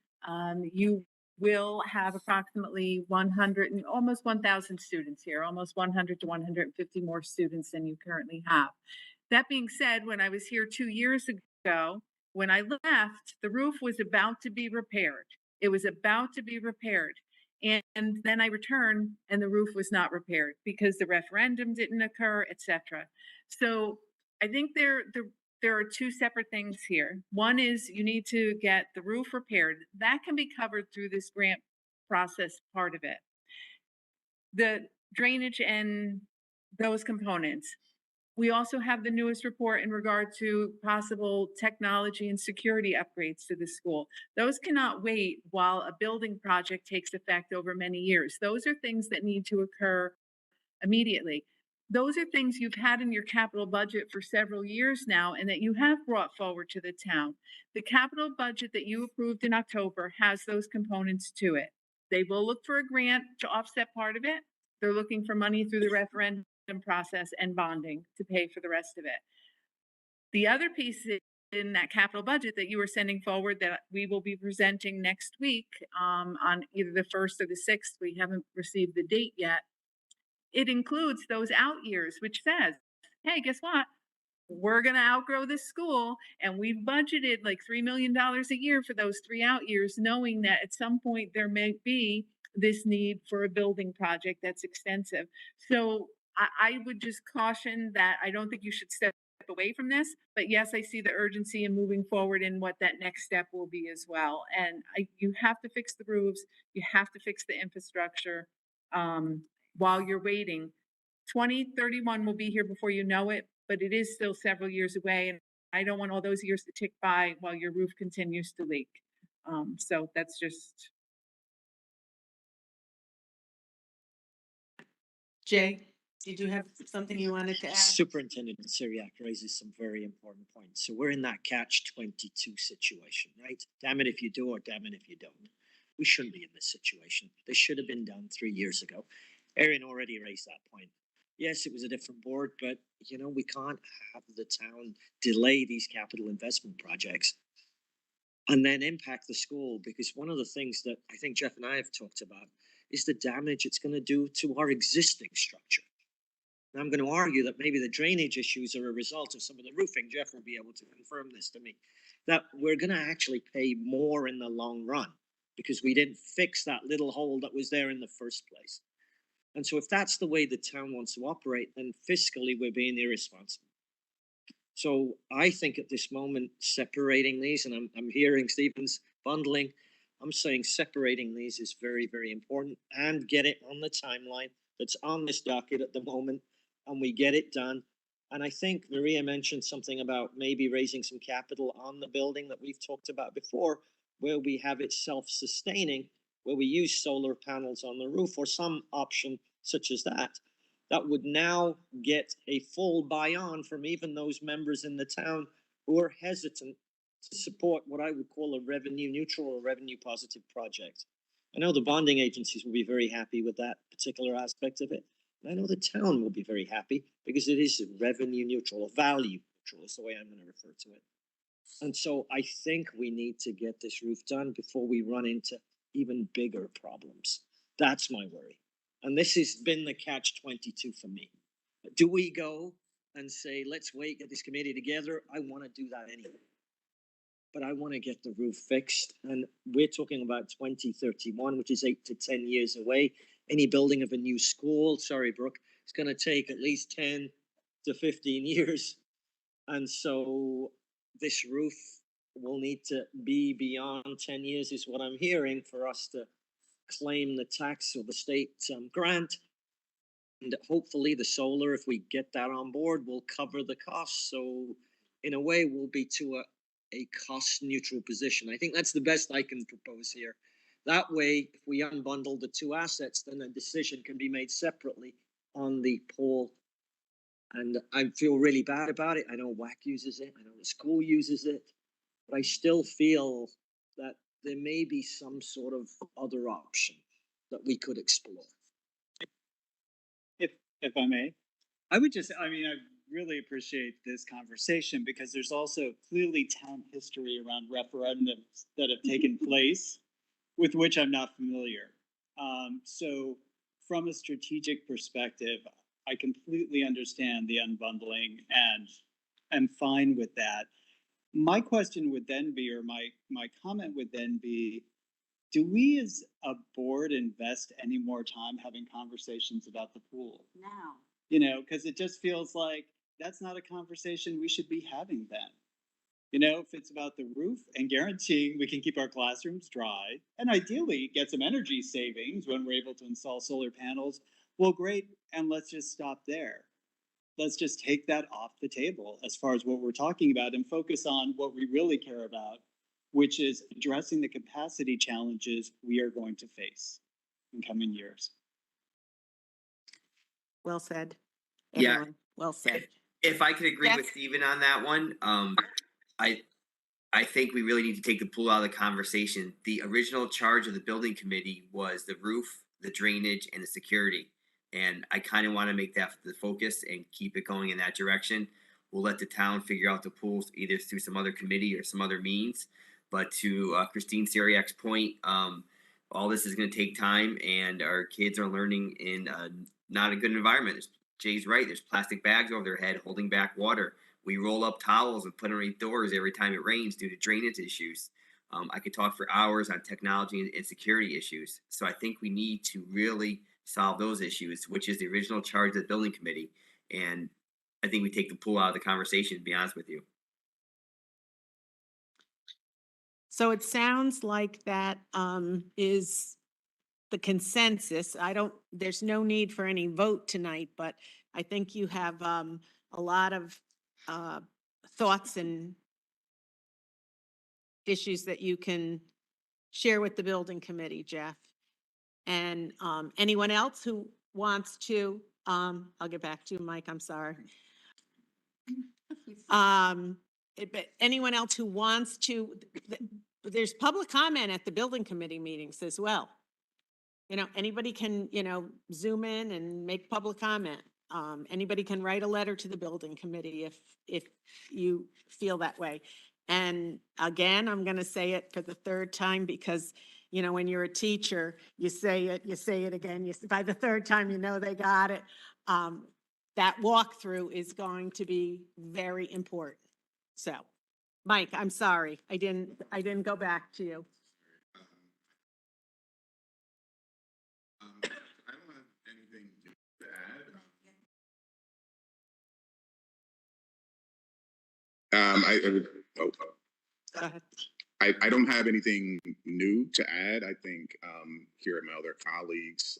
Speaker 5: you will have approximately 100 and almost 1,000 students here, almost 100 to 150 more students than you currently have. That being said, when I was here 2 years ago, when I left, the roof was about to be repaired. It was about to be repaired. And then I returned and the roof was not repaired because the referendum didn't occur, etc. So I think there are two separate things here. One is you need to get the roof repaired. That can be covered through this grant process part of it. The drainage and those components. We also have the newest report in regard to possible technology and security upgrades to the school. Those cannot wait while a building project takes effect over many years. Those are things that need to occur immediately. Those are things you've had in your capital budget for several years now and that you have brought forward to the town. The capital budget that you approved in October has those components to it. They will look for a grant to offset part of it. They're looking for money through the referendum process and bonding to pay for the rest of it. The other piece in that capital budget that you are sending forward that we will be presenting next week on either the 1st or the 6th, we haven't received the date yet. It includes those out years, which says, hey, guess what? We're going to outgrow this school and we've budgeted like $3 million a year for those 3 out years, knowing that at some point there may be this need for a building project that's extensive. So I would just caution that I don't think you should step away from this, but yes, I see the urgency in moving forward in what that next step will be as well. And you have to fix the roofs, you have to fix the infrastructure while you're waiting. 2031 will be here before you know it, but it is still several years away. And I don't want all those years to tick by while your roof continues to leak. So that's just.
Speaker 1: Jay, did you have something you wanted to add?
Speaker 9: Superintendent Syriac raises some very important points. So we're in that catch-22 situation, right? Damn it if you do or damn it if you don't. We shouldn't be in this situation. This should have been done 3 years ago. Erin already raised that point. Yes, it was a different board, but we can't have the town delay these capital investment projects and then impact the school, because one of the things that I think Jeff and I have talked about is the damage it's going to do to our existing structure. And I'm going to argue that maybe the drainage issues are a result of some of the roofing. Jeff will be able to confirm this to me, that we're going to actually pay more in the long run because we didn't fix that little hole that was there in the first place. And so if that's the way the town wants to operate, then fiscally we're being irresponsible. So I think at this moment, separating these, and I'm hearing Stephen's bundling, I'm saying separating these is very, very important, and get it on the timeline that's on this docket at the moment, and we get it done. And I think Maria mentioned something about maybe raising some capital on the building that we've talked about before, where we have it self-sustaining, where we use solar panels on the roof or some option such as that. That would now get a full buy-on from even those members in the town who are hesitant to support what I would call a revenue neutral or revenue positive project. I know the bonding agencies will be very happy with that particular aspect of it. And I know the town will be very happy because it is revenue neutral or value neutral is the way I'm going to refer to it. And so I think we need to get this roof done before we run into even bigger problems. That's my worry. And this has been the catch-22 for me. Do we go and say, let's wait, get this committee together? I want to do that anyway. But I want to get the roof fixed. And we're talking about 2031, which is 8 to 10 years away. Any building of a new school, sorry, Brooke, it's going to take at least 10 to 15 years. And so this roof will need to be beyond 10 years is what I'm hearing for us to claim the tax or the state grant. And hopefully the solar, if we get that on board, will cover the costs. So in a way, we'll be to a cost neutral position. I think that's the best I can propose here. That way, if we unbundle the two assets, then a decision can be made separately on the pole And I feel really bad about it. I know WAC uses it. I know the school uses it. But I still feel that there may be some sort of other option that we could explore.
Speaker 8: If I may, I really appreciate this conversation because there's also clearly town history around referendums that have taken place with which I'm not familiar. So from a strategic perspective, I completely understand the unbundling and am fine with that. My question would then be, or my comment would then be, do we as a board invest any more time having conversations about the pool?
Speaker 13: No.
Speaker 8: You know, because it just feels like that's not a conversation we should be having then. You know, if it's about the roof and guaranteeing we can keep our classrooms dry and ideally get some energy savings when we're able to install solar panels, well, great. And let's just stop there. Let's just take that off the table as far as what we're talking about and focus on what we really care about, which is addressing the capacity challenges we are going to face in coming years.
Speaker 1: Well said.
Speaker 3: Yeah.
Speaker 1: Everyone, well said.
Speaker 3: If I could agree
Speaker 1: Jeff?
Speaker 3: with Stephen on that one, I think we really need to take the pool out of the conversation. The original charge of the building committee was the roof, the drainage, and the security. And I kind of want to make that the focus and keep it going in that direction. We'll let the town figure out the pools either through some other committee or some other means. But to Christine Syriac's point, all this is going to take time, and our kids are learning in not a good environment. Jay's right. There's plastic bags over their head holding back water. We roll up towels and put them underneath doors every time it rains due to drainage issues. I could talk for hours on technology and security issues. So I think we need to really solve those issues, which is the original charge of the building committee. And I think we take the pool out of the conversation, to be honest with you.
Speaker 1: So it sounds like that is the consensus. There's no need for any vote tonight, but I think you have a lot of thoughts and issues that you can share with the building committee, Jeff. And anyone else who wants to, I'll get back to you, Mike, I'm sorry. But anyone else who wants to, there's public comment at the building committee meetings as well. You know, anybody can, Zoom in and make public comment. Anybody can write a letter to the building committee if you feel that way. And again, I'm going to say it for the third time because, when you're a teacher, you say it again. By the third time, they got it. That walkthrough is going to be very important. So, Mike, I'm sorry. I didn't go back to you.
Speaker 12: I don't have anything to add.
Speaker 1: Go ahead.
Speaker 12: I don't have anything new to add. I think hearing my other colleagues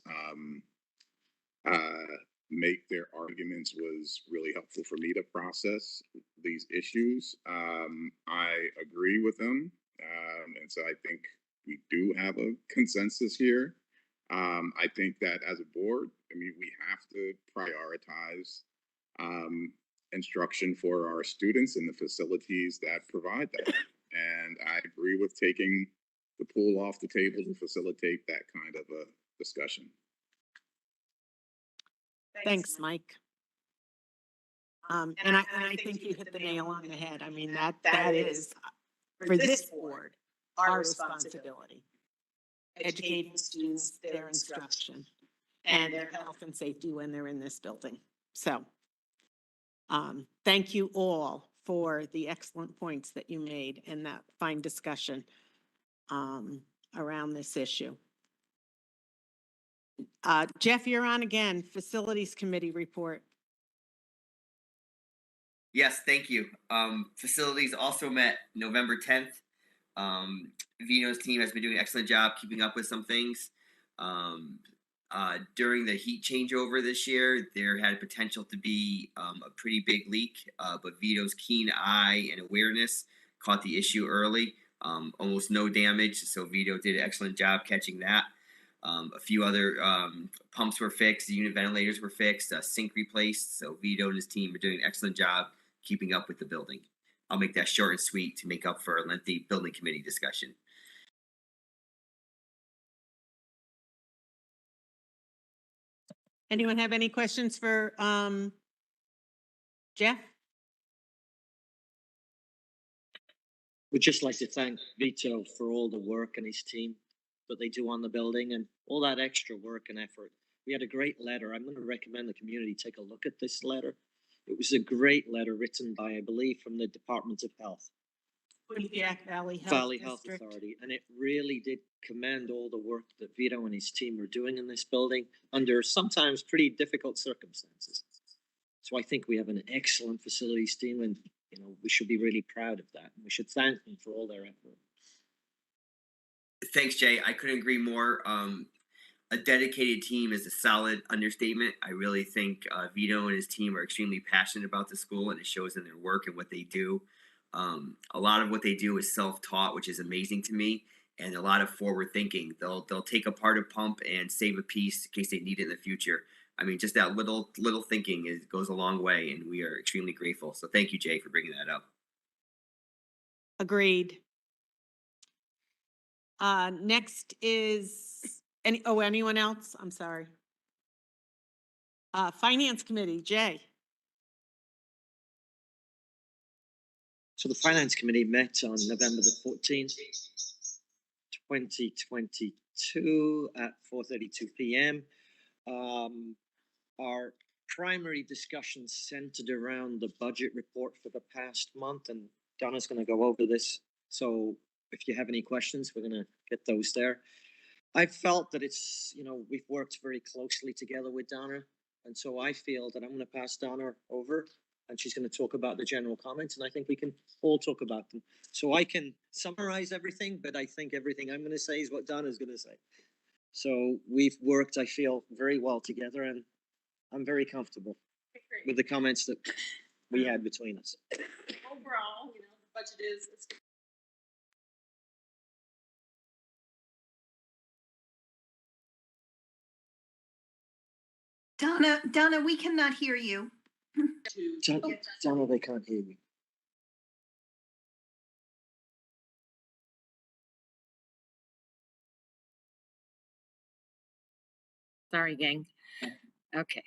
Speaker 12: make their arguments was really helpful for me to process these issues. I agree with them. And so I think we do have a consensus here. I think that as a board, we have to prioritize instruction for our students and the facilities that provide that. And I agree with taking the pool off the table to facilitate that kind of a discussion.
Speaker 1: Thanks, Mike. And I think you hit the nail on the head. That is, for this board, our responsibility. Educating students, their instruction, and their health and safety when they're in this building. So, thank you all for the excellent points that you made and that fine discussion around this issue. Jeff, you're on again. Facilities Committee report.
Speaker 3: Yes, thank you. Facilities also met November 10th. Vito's team has been doing an excellent job keeping up with some things. During the heat changeover this year, there had potential to be a pretty big leak, but Vito's keen eye and awareness caught the issue early. Almost no damage, so Vito did an excellent job catching that. A few other pumps were fixed, unit ventilators were fixed, sink replaced. So Vito and his team are doing an excellent job keeping up with the building. I'll make that short and sweet to make up for a lengthy building committee discussion.
Speaker 1: Anyone have any questions for Jeff?
Speaker 9: We'd just like to thank Vito for all the work and his team that they do on the building and all that extra work and effort. We had a great letter. I'm going to recommend the community take a look at this letter. It was a great letter written by, I believe, from the Department of Health.
Speaker 1: Valley Health
Speaker 9: Valley Health
Speaker 1: District.
Speaker 9: Authority, and it really did commend all the work that Vito and his team were doing in this building under sometimes pretty difficult circumstances. So I think we have an excellent facilities team, and we should be really proud of that. And we should thank them for all their effort.
Speaker 3: Thanks, Jay. I couldn't agree more. A dedicated team is a solid understatement. I really think Vito and his team are extremely passionate about the school, and it shows in their work and what they do. A lot of what they do is self-taught, which is amazing to me, and a lot of forward thinking. They'll take apart a pump and save a piece in case they need it in the future. I mean, just that little thinking goes a long way, and we are extremely grateful. So thank you, Jay, for bringing that up.
Speaker 1: Agreed. Next is anyone else? I'm sorry. Finance Committee, Jay.
Speaker 9: So the Finance Committee met on November the 14th, 2022 at 4:32 p.m. Our primary discussion centered around the budget report for the past month, and Donna's going to go over this. So if you have any questions, we're going to get those there. I felt that we've worked very closely together with Donna, and so I feel that I'm going to pass Donna over, and she's going to talk about the general comments, and I think we can all talk about them. So I can summarize everything, but I think everything I'm going to say is what Donna's going to say. So we've worked, I feel, very well together, and I'm very comfortable with the comments that we had between us.
Speaker 10: Overall, the budget is.
Speaker 7: Donna, we cannot hear you.
Speaker 9: Donna, they can't hear you.
Speaker 15: Sorry, gang. Okay.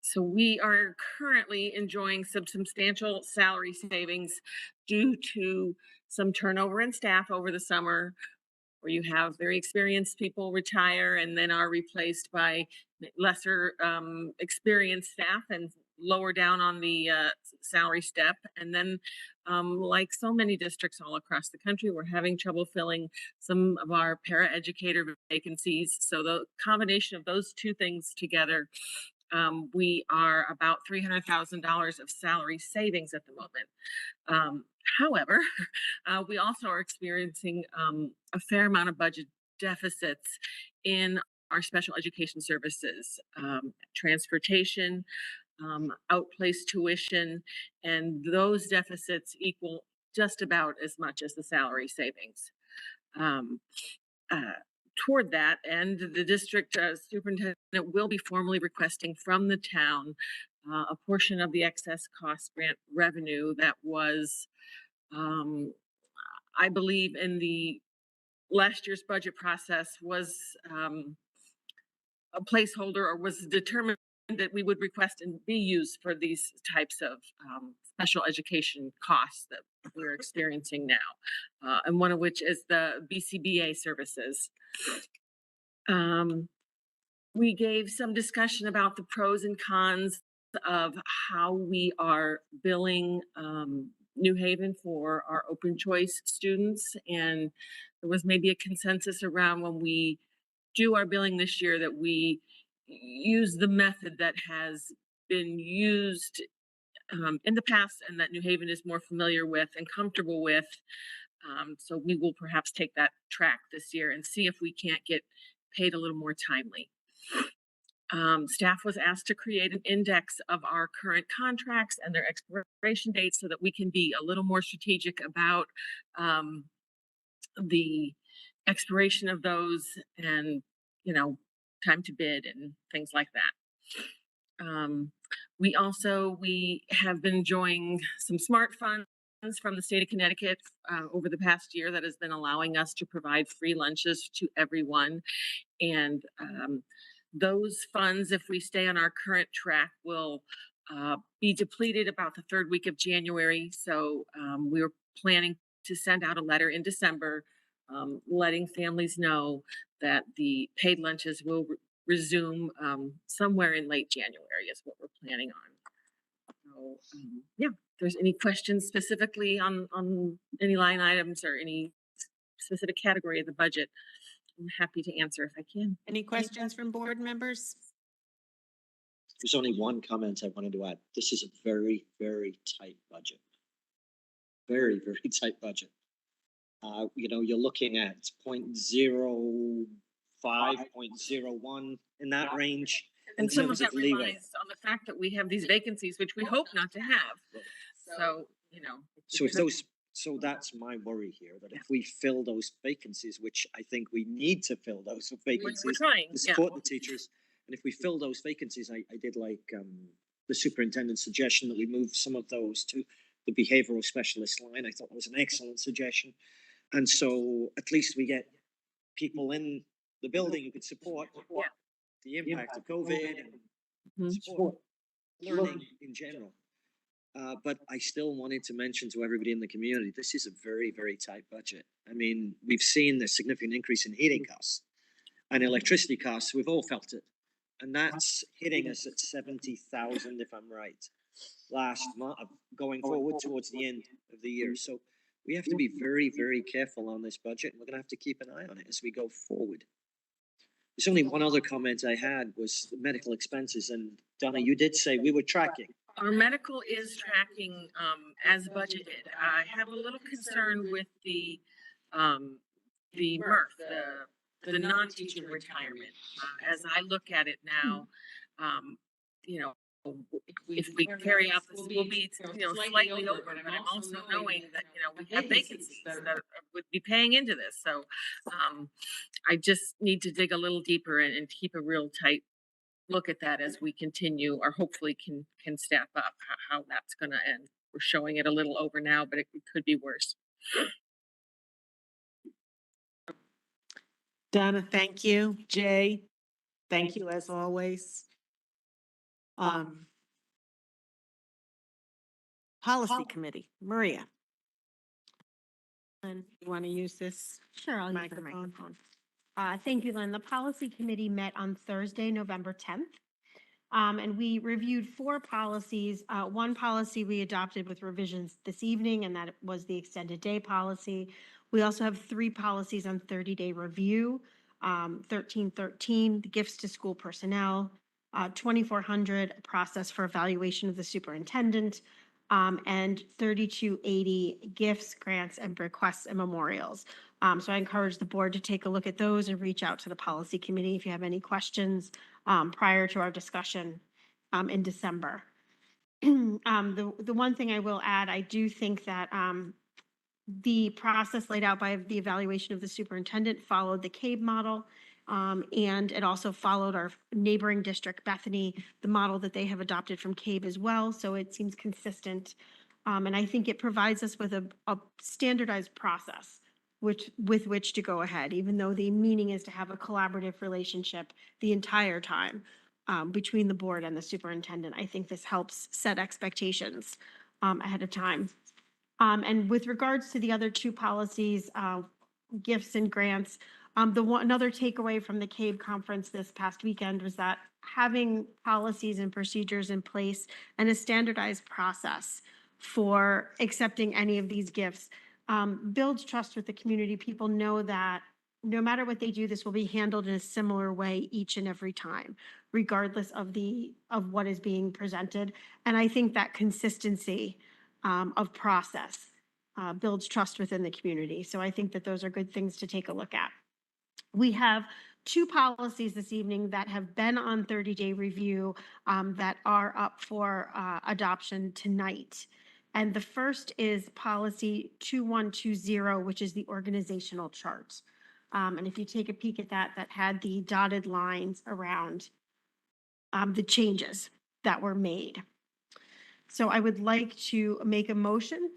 Speaker 15: So we are currently enjoying some substantial salary savings due to some turnover in staff over the summer, where you have very experienced people retire and then are replaced by lesser experienced staff and lower down on the salary step. And then like so many districts all across the country, we're having trouble filling some of our paraeducator vacancies. So the combination of those two things together, we are about $300,000 of salary savings at the moment. However, we also are experiencing a fair amount of budget deficits in our special education services, transportation, outplaced tuition, and those deficits equal just about as much as the salary savings. Toward that end, the district superintendent will be formally requesting from the town a portion of the excess cost grant revenue that was, I believe, in the last year's budget process was a placeholder, or was determined that we would request and be used for these types of special education costs that we're experiencing now, and one of which is the BCBA services. We gave some discussion about the pros and cons of how we are billing New Haven for our open choice students, and there was maybe a consensus around when we do our billing this year that we use the method that has been used in the past and that New Haven is more familiar with and comfortable with. So we will perhaps take that track this year and see if we can't get paid a little more timely. Staff was asked to create an index of our current contracts and their expiration dates so that we can be a little more strategic about the expiration of those and, you know, time to bid and things like that. We have been enjoying some smart funds from the state of Connecticut over the past year that has been allowing us to provide free lunches to everyone. And those funds, if we stay on our current track, will be depleted about the third week of January. So we were planning to send out a letter in December letting families know that the paid lunches will resume somewhere in late January is what we're planning on. So, yeah, if there's any questions specifically on any line items or any specific category of the budget, I'm happy to answer if I can.
Speaker 1: Any questions from board members?
Speaker 9: There's only one comment I wanted to add. This is a very, very tight budget. Very, very tight budget. You're looking at 0.05, 0.01 in that range.
Speaker 15: And
Speaker 9: in
Speaker 15: some of
Speaker 9: terms
Speaker 15: that
Speaker 9: leeway.
Speaker 15: relies on the fact that we have these vacancies, which we hope not to have. So, you know.
Speaker 9: So if those, so that's my worry here, that if we fill those vacancies, which I think we need to fill those vacancies.
Speaker 15: We're trying,
Speaker 9: to
Speaker 15: yeah.
Speaker 9: support the teachers, and if we fill those vacancies, I did like the superintendent's suggestion that we move some of those to the behavioral specialist line. I thought that was an excellent suggestion. And so at least we get people in the building who could support the impact of COVID and support learning in general. But I still wanted to mention to everybody in the community, this is a very, very tight budget. I mean, we've seen the significant increase in heating costs and electricity costs. We've all felt it. And that's hitting us at 70,000, if I'm right, last month, going forward towards the end of the year. So we have to be very, very careful on this budget. And we're going to have to keep an eye on it as we go forward. There's only one other comment I had was the medical expenses. And Donna, you did say we were tracking.
Speaker 15: Our medical is tracking as budgeted. I have a little concern with the MRF, the non-teaching retirement. As I look at it now, you know, if we carry out this, we'll be, slightly over, but I'm also knowing that, we have vacancies that would be paying into this. So I just need to dig a little deeper and keep a real tight look at that as we continue, or hopefully can staff up how that's going to end. We're showing it a little over now, but it could be worse.
Speaker 1: Donna, thank you. Jay, thank you as always. Policy Committee, Maria. And you want to use this?
Speaker 2: Sure, I'll use the
Speaker 1: microphone?
Speaker 2: microphone. Thank you, Lynn. The policy committee met on Thursday, November 10th. And we reviewed 4 policies. One policy we adopted with revisions this evening, and that was the extended day policy. We also have 3 policies on 30-day review. 1313, the gifts to school personnel, 2400, process for evaluation of the superintendent, and 3280, gifts, grants, and requests and memorials. So I encourage the board to take a look at those and reach out to the policy committee if you have any questions prior to our discussion in December. The one thing I will add, I do think that the process laid out by the evaluation of the superintendent followed the CABE model, and it also followed our neighboring district, Bethany, the model that they have adopted from CABE as well. So it seems consistent. And I think it provides us with a standardized process with which to go ahead, even though the meaning is to have a collaborative relationship the entire time between the board and the superintendent. I think this helps set expectations ahead of time. And with regards to the other 2 policies, gifts and grants, another takeaway from the CABE conference this past weekend was that having policies and procedures in place and a standardized process for accepting any of these gifts builds trust with the community. People know that no matter what they do, this will be handled in a similar way each and every time, regardless of what is being presented. And I think that consistency of process builds trust within the community. So I think that those are good things to take a look at. We have 2 policies this evening that have been on 30-day review that are up for adoption tonight. And the first is policy 2120, which is the organizational chart. And if you take a peek at that, that had the dotted lines around the changes that were made. So I would like to make a motion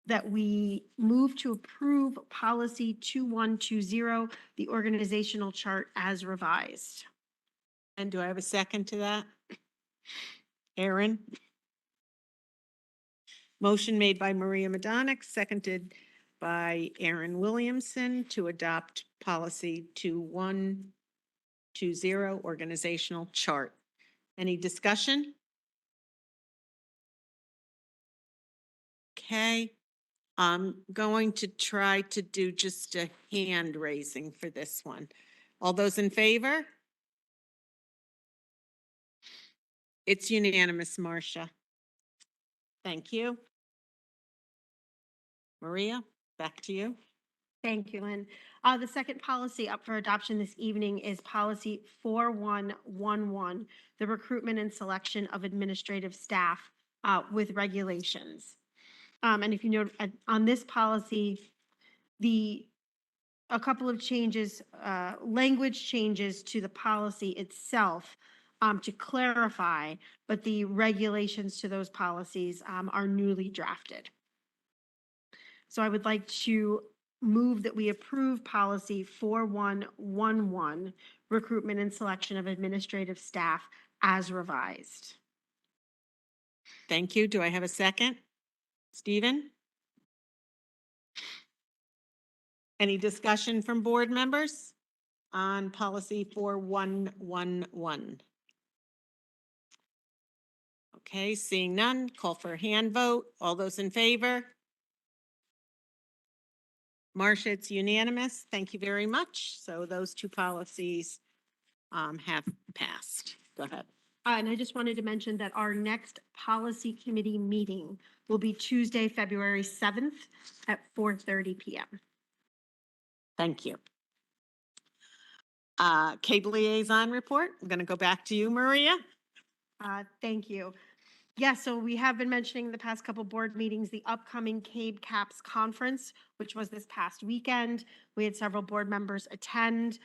Speaker 2: that we move to approve policy 2120, the organizational chart as revised.
Speaker 1: And do I have a second to that? Aaron? Motion made by Maria Madonic, seconded by Aaron Williamson to adopt policy 2120, organizational chart. Any discussion? Okay, I'm going to try to do just a hand raising for this one. All those in favor? It's unanimous, Marcia. Thank you. Maria, back to you.
Speaker 2: Thank you, Lynn. The second policy up for adoption this evening is policy 4111, the recruitment and selection of administrative staff with regulations. And if you note on this policy, a couple of changes, language changes to the policy itself to clarify, but the regulations to those policies are newly drafted. So I would like to move that we approve policy 4111, recruitment and selection of administrative staff as revised.
Speaker 1: Thank you. Do I have a second? Stephen? Any discussion from board members on policy 4111? Okay, seeing none, call for a hand vote. All those in favor? Marcia, it's unanimous. Thank you very much. So those two policies have passed. Go ahead.
Speaker 2: And I just wanted to mention that our next policy committee meeting will be Tuesday, February 7th at 4:30 p.m.
Speaker 1: Thank you. Cable liaison report. I'm going to go back to you, Maria.
Speaker 2: Thank you. Yeah, so we have been mentioning the past couple board meetings, the upcoming CABE CAPS conference, which was this past weekend. We had several board members attend.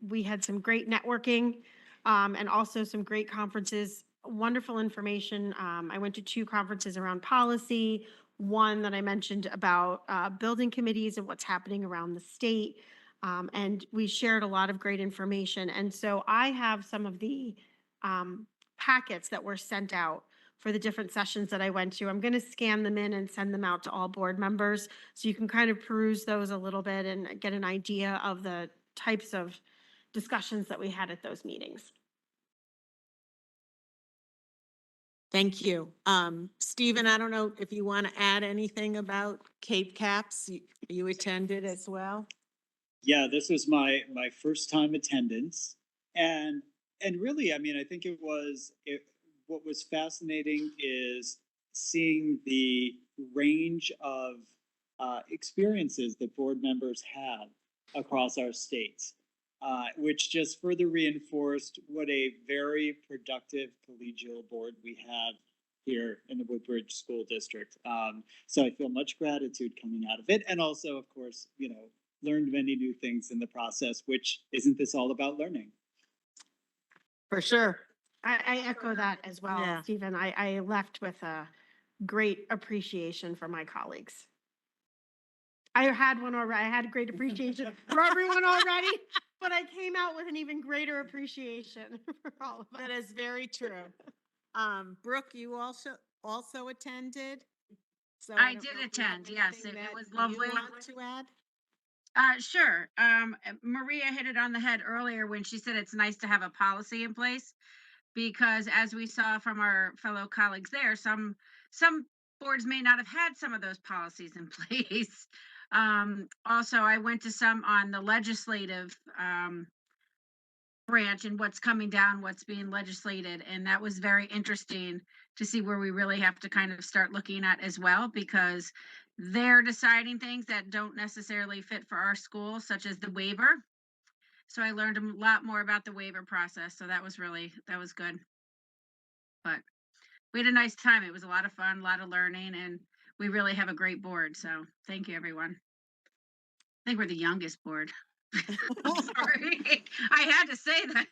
Speaker 2: We had some great networking and also some great conferences, wonderful information. I went to 2 conferences around policy, one that I mentioned about building committees and what's happening around the state. And we shared a lot of great information. And so I have some of the packets that were sent out for the different sessions that I went to. I'm going to scan them in and send them out to all board members so you can kind of peruse those a little bit and get an idea of the types of discussions that we had at those meetings.
Speaker 1: Thank you. Stephen, I don't know if you want to add anything about Cape Caps. You attended as well?
Speaker 8: Yeah, this was my first time attendance, and really, I mean, I think what was fascinating is seeing the range of experiences that board members have across our states, which just further reinforced what a very productive collegial board we have here in the Woodbridge School District. So I feel much gratitude coming out of it, and also, of course, learned many new things in the process, which isn't this all about learning?
Speaker 1: For sure.
Speaker 2: I echo that as well,
Speaker 1: Yeah.
Speaker 2: Stephen. I left with a great appreciation for my colleagues. I had one already. I had a great appreciation for everyone already, but I came out with an even greater appreciation for all of us.
Speaker 1: That is very true. Brooke, you also attended? So
Speaker 14: I
Speaker 1: don't
Speaker 14: did
Speaker 1: know if you have
Speaker 14: attend, yes,
Speaker 1: anything
Speaker 14: it
Speaker 1: that
Speaker 14: was
Speaker 1: you
Speaker 14: lovely.
Speaker 1: want to add?
Speaker 14: Sure. Maria hit it on the head earlier when she said it's nice to have a policy in place because as we saw from our fellow colleagues there, some boards may not have had some of those policies in place. Also, I went to some on the legislative branch and what's coming down, what's being legislated, and that was very interesting to see where we really have to kind of start looking at as well because they're deciding things that don't necessarily fit for our school, such as the waiver. So I learned a lot more about the waiver process. So that was good. But we had a nice time. It was a lot of fun, a lot of learning, and we really have a great board. So thank you, everyone. think we're the youngest board. Sorry, I had to say that.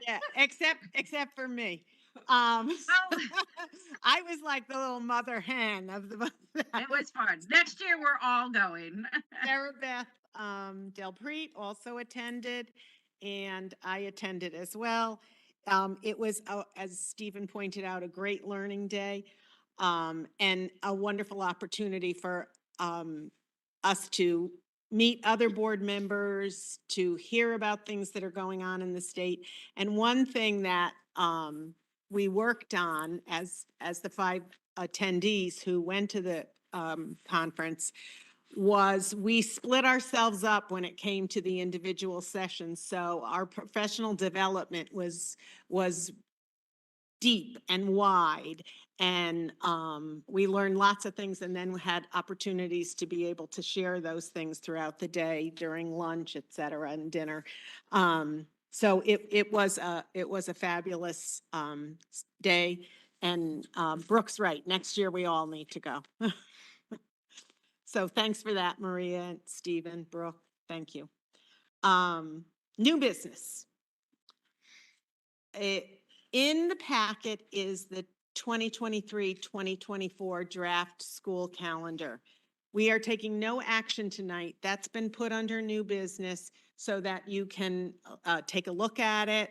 Speaker 1: Yeah, except for me.
Speaker 14: Well,
Speaker 1: I was like the little mother hen of the.
Speaker 14: it was fun. Next year, we're all going.
Speaker 1: Sarah Beth Del Preet also attended, and I attended as well. It was, as Stephen pointed out, a great learning day, and a wonderful opportunity for us to meet other board members, to hear about things that are going on in the state. And one thing that we worked on as the 5 attendees who went to the conference was we split ourselves up when it came to the individual sessions. So our professional development was deep and wide. And we learned lots of things and then had opportunities to be able to share those things throughout the day during lunch, et cetera, and dinner. So it was a fabulous day. And Brooke's right. Next year, we all need to go. So thanks for that, Maria, and Stephen, Brooke, thank you. New business. In the packet is the 2023-2024 draft school calendar. We are taking no action tonight. That's been put under new business so that you can take a look at it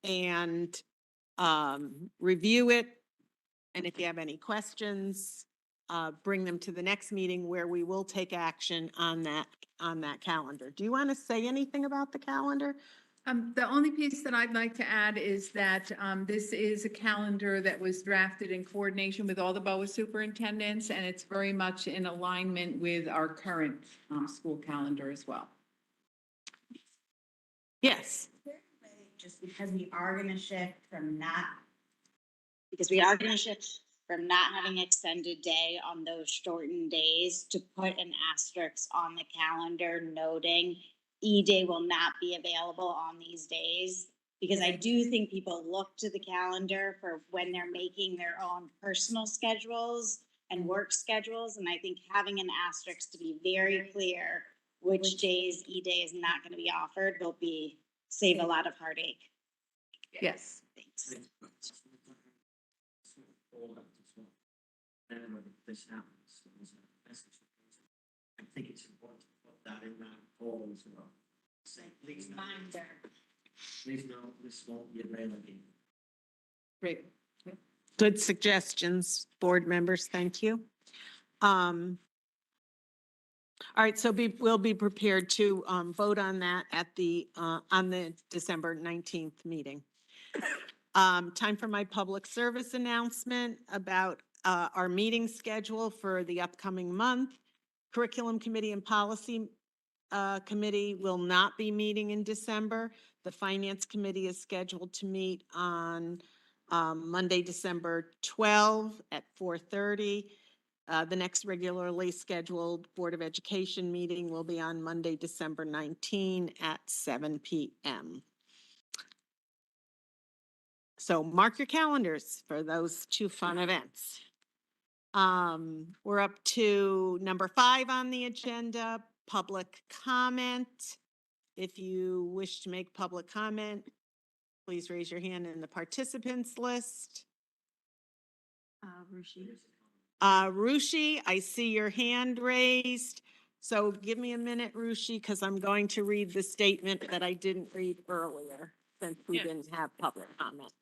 Speaker 1: and review it. And if you have any questions, bring them to the next meeting where we will take action on that calendar. Do you want to say anything about the calendar?
Speaker 5: The only piece that I'd like to add is that this is a calendar that was drafted in coordination with all the BOA superintendents, and it's very much in alignment with our current school calendar as well.
Speaker 1: Yes.
Speaker 13: Just because we are gonna shift from not having extended day on those shortened days to put an asterisk on the calendar noting E-Day will not be available on these days. Because I do think people look to the calendar for when they're making their own personal schedules and work schedules. And I think having an asterisk to be very clear which days E-Day is not gonna be offered will save a lot of heartache.
Speaker 5: Yes.
Speaker 13: Thanks.
Speaker 9: This happens, I think it's important to put that in that poll as well. Say, please know, this won't be available.
Speaker 1: Great. Good suggestions, board members. Thank you. All right, so we'll be prepared to vote on that at on the December 19th meeting. Time for my public service announcement about our meeting schedule for the upcoming month. Curriculum Committee and Policy Committee will not be meeting in December. The Finance Committee is scheduled to meet on Monday, December 12 at 4:30. The next regularly scheduled Board of Education meeting will be on Monday, December 19 at 7 p.m. So mark your calendars for those 2 fun events. We're up to number 5 on the agenda, public comment. If you wish to make public comment, please raise your hand in the participants list. Rushi, I see your hand raised. So give me a minute, Rushi, because I'm going to read the statement that I didn't read earlier since we didn't have public comment.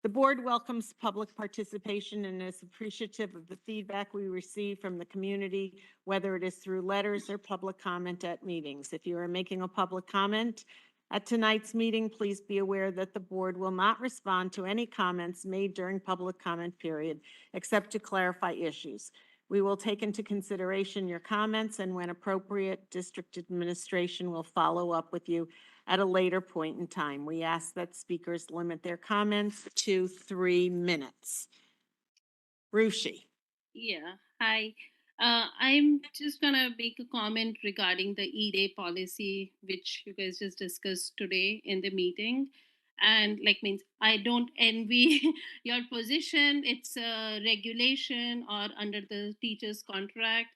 Speaker 1: The board welcomes public participation and is appreciative of the feedback we receive from the community, whether it is through letters or public comment at meetings. If you are making a public comment at tonight's meeting, please be aware that the board will not respond to any comments made during public comment period, except to clarify issues. We will take into consideration your comments, and when appropriate, district administration will follow up with you at a later point in time. We ask that speakers limit their comments to 3 minutes. Rushi.
Speaker 4: Yeah, hi. I'm just gonna make a comment regarding the E-Day policy, which you guys just discussed today in the meeting. And means I don't envy your position. It's a regulation or under the teacher's contract.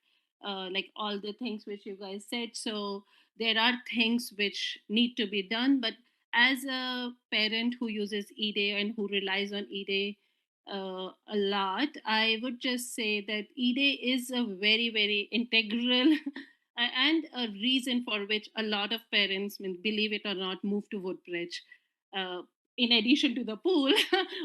Speaker 4: like all the things which you guys said. So there are things which need to be done, but as a parent who uses eDay and who relies on eDay a lot, I would just say that eDay is a very, very integral and a reason for which a lot of parents, believe it or not, move to Woodbridge. In addition to the pool,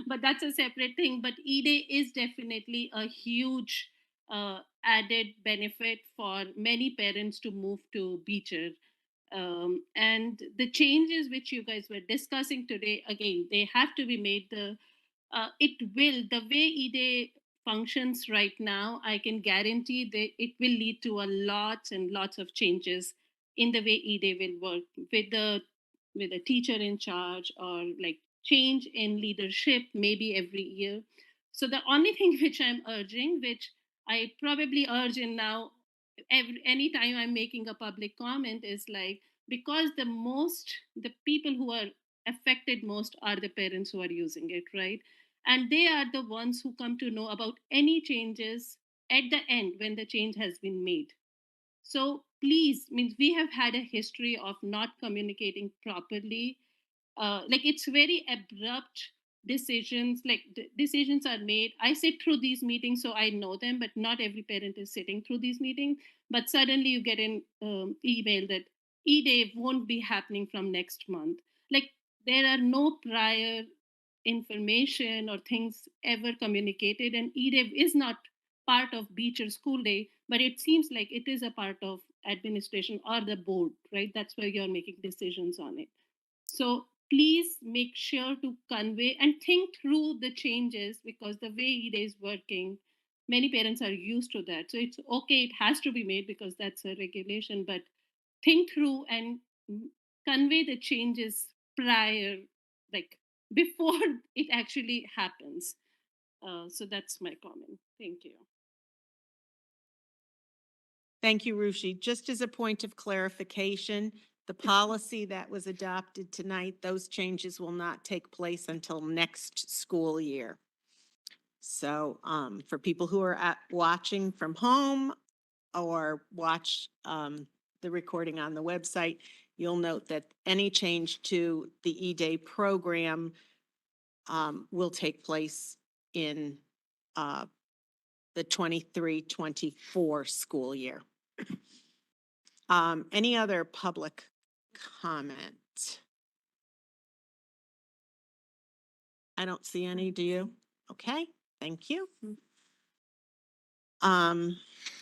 Speaker 4: but that's a separate thing. But eDay is definitely a huge added benefit for many parents to move to Beecher. And the changes which you guys were discussing today, again, they have to be made. It will, the way eDay functions right now, I can guarantee that it will lead to a lots and lots of changes in the way eDay will work with the teacher in charge, or like change in leadership maybe every year. So the only thing which I'm urging, which I probably urge in now anytime I'm making a public comment, is like, because the people who are affected most are the parents who are using it, right? And they are the ones who come to know about any changes at the end when the change has been made. So please, means we have had a history of not communicating properly. Like it's very abrupt decisions, like decisions are made. I sit through these meetings, so I know them, but not every parent is sitting through these meetings. But suddenly you get an email that e-day won't be happening from next month. Like there are no prior information or things ever communicated, and e-day is not part of Beecher School Day, but it seems like it is a part of administration or the board, right? That's where you're making decisions on it. So please make sure to convey and think through the changes, because the way eDay is working, many parents are used to that. So it's okay, it has to be made because that's a regulation, but think through and convey the changes prior, like before it actually happens. So that's my comment. Thank you.
Speaker 1: Thank you, Rushi. Just as a point of clarification, the policy that was adopted tonight, those changes will not take place until next school year. So for people who are watching from home or watch the recording on the website, you'll note that any change to the eDay program will take place in the 23-24 school year. Any other public comment? I don't see any, do you? Okay, thank you.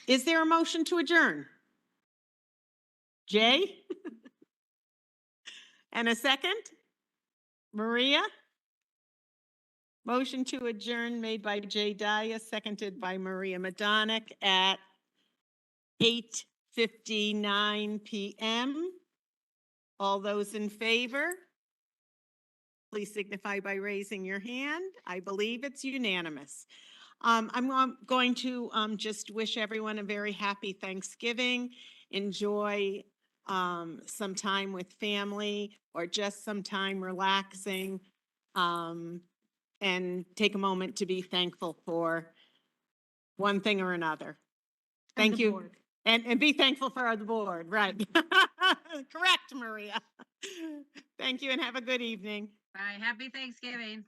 Speaker 1: Is there a motion to adjourn? Jay? And a second? Maria? Motion to adjourn made by Jay Daya, seconded by Maria Madonic at 8:59 p.m. All those in favor? Please signify by raising your hand. I believe it's unanimous. I'm going to just wish everyone a very happy Thanksgiving. Enjoy some time with family or just some time relaxing, and take a moment to be thankful for one thing or another. Thank you.
Speaker 2: board.
Speaker 1: And be thankful for the board, right? Correct, Maria. Thank you and have a good evening.
Speaker 14: Bye. Happy Thanksgiving.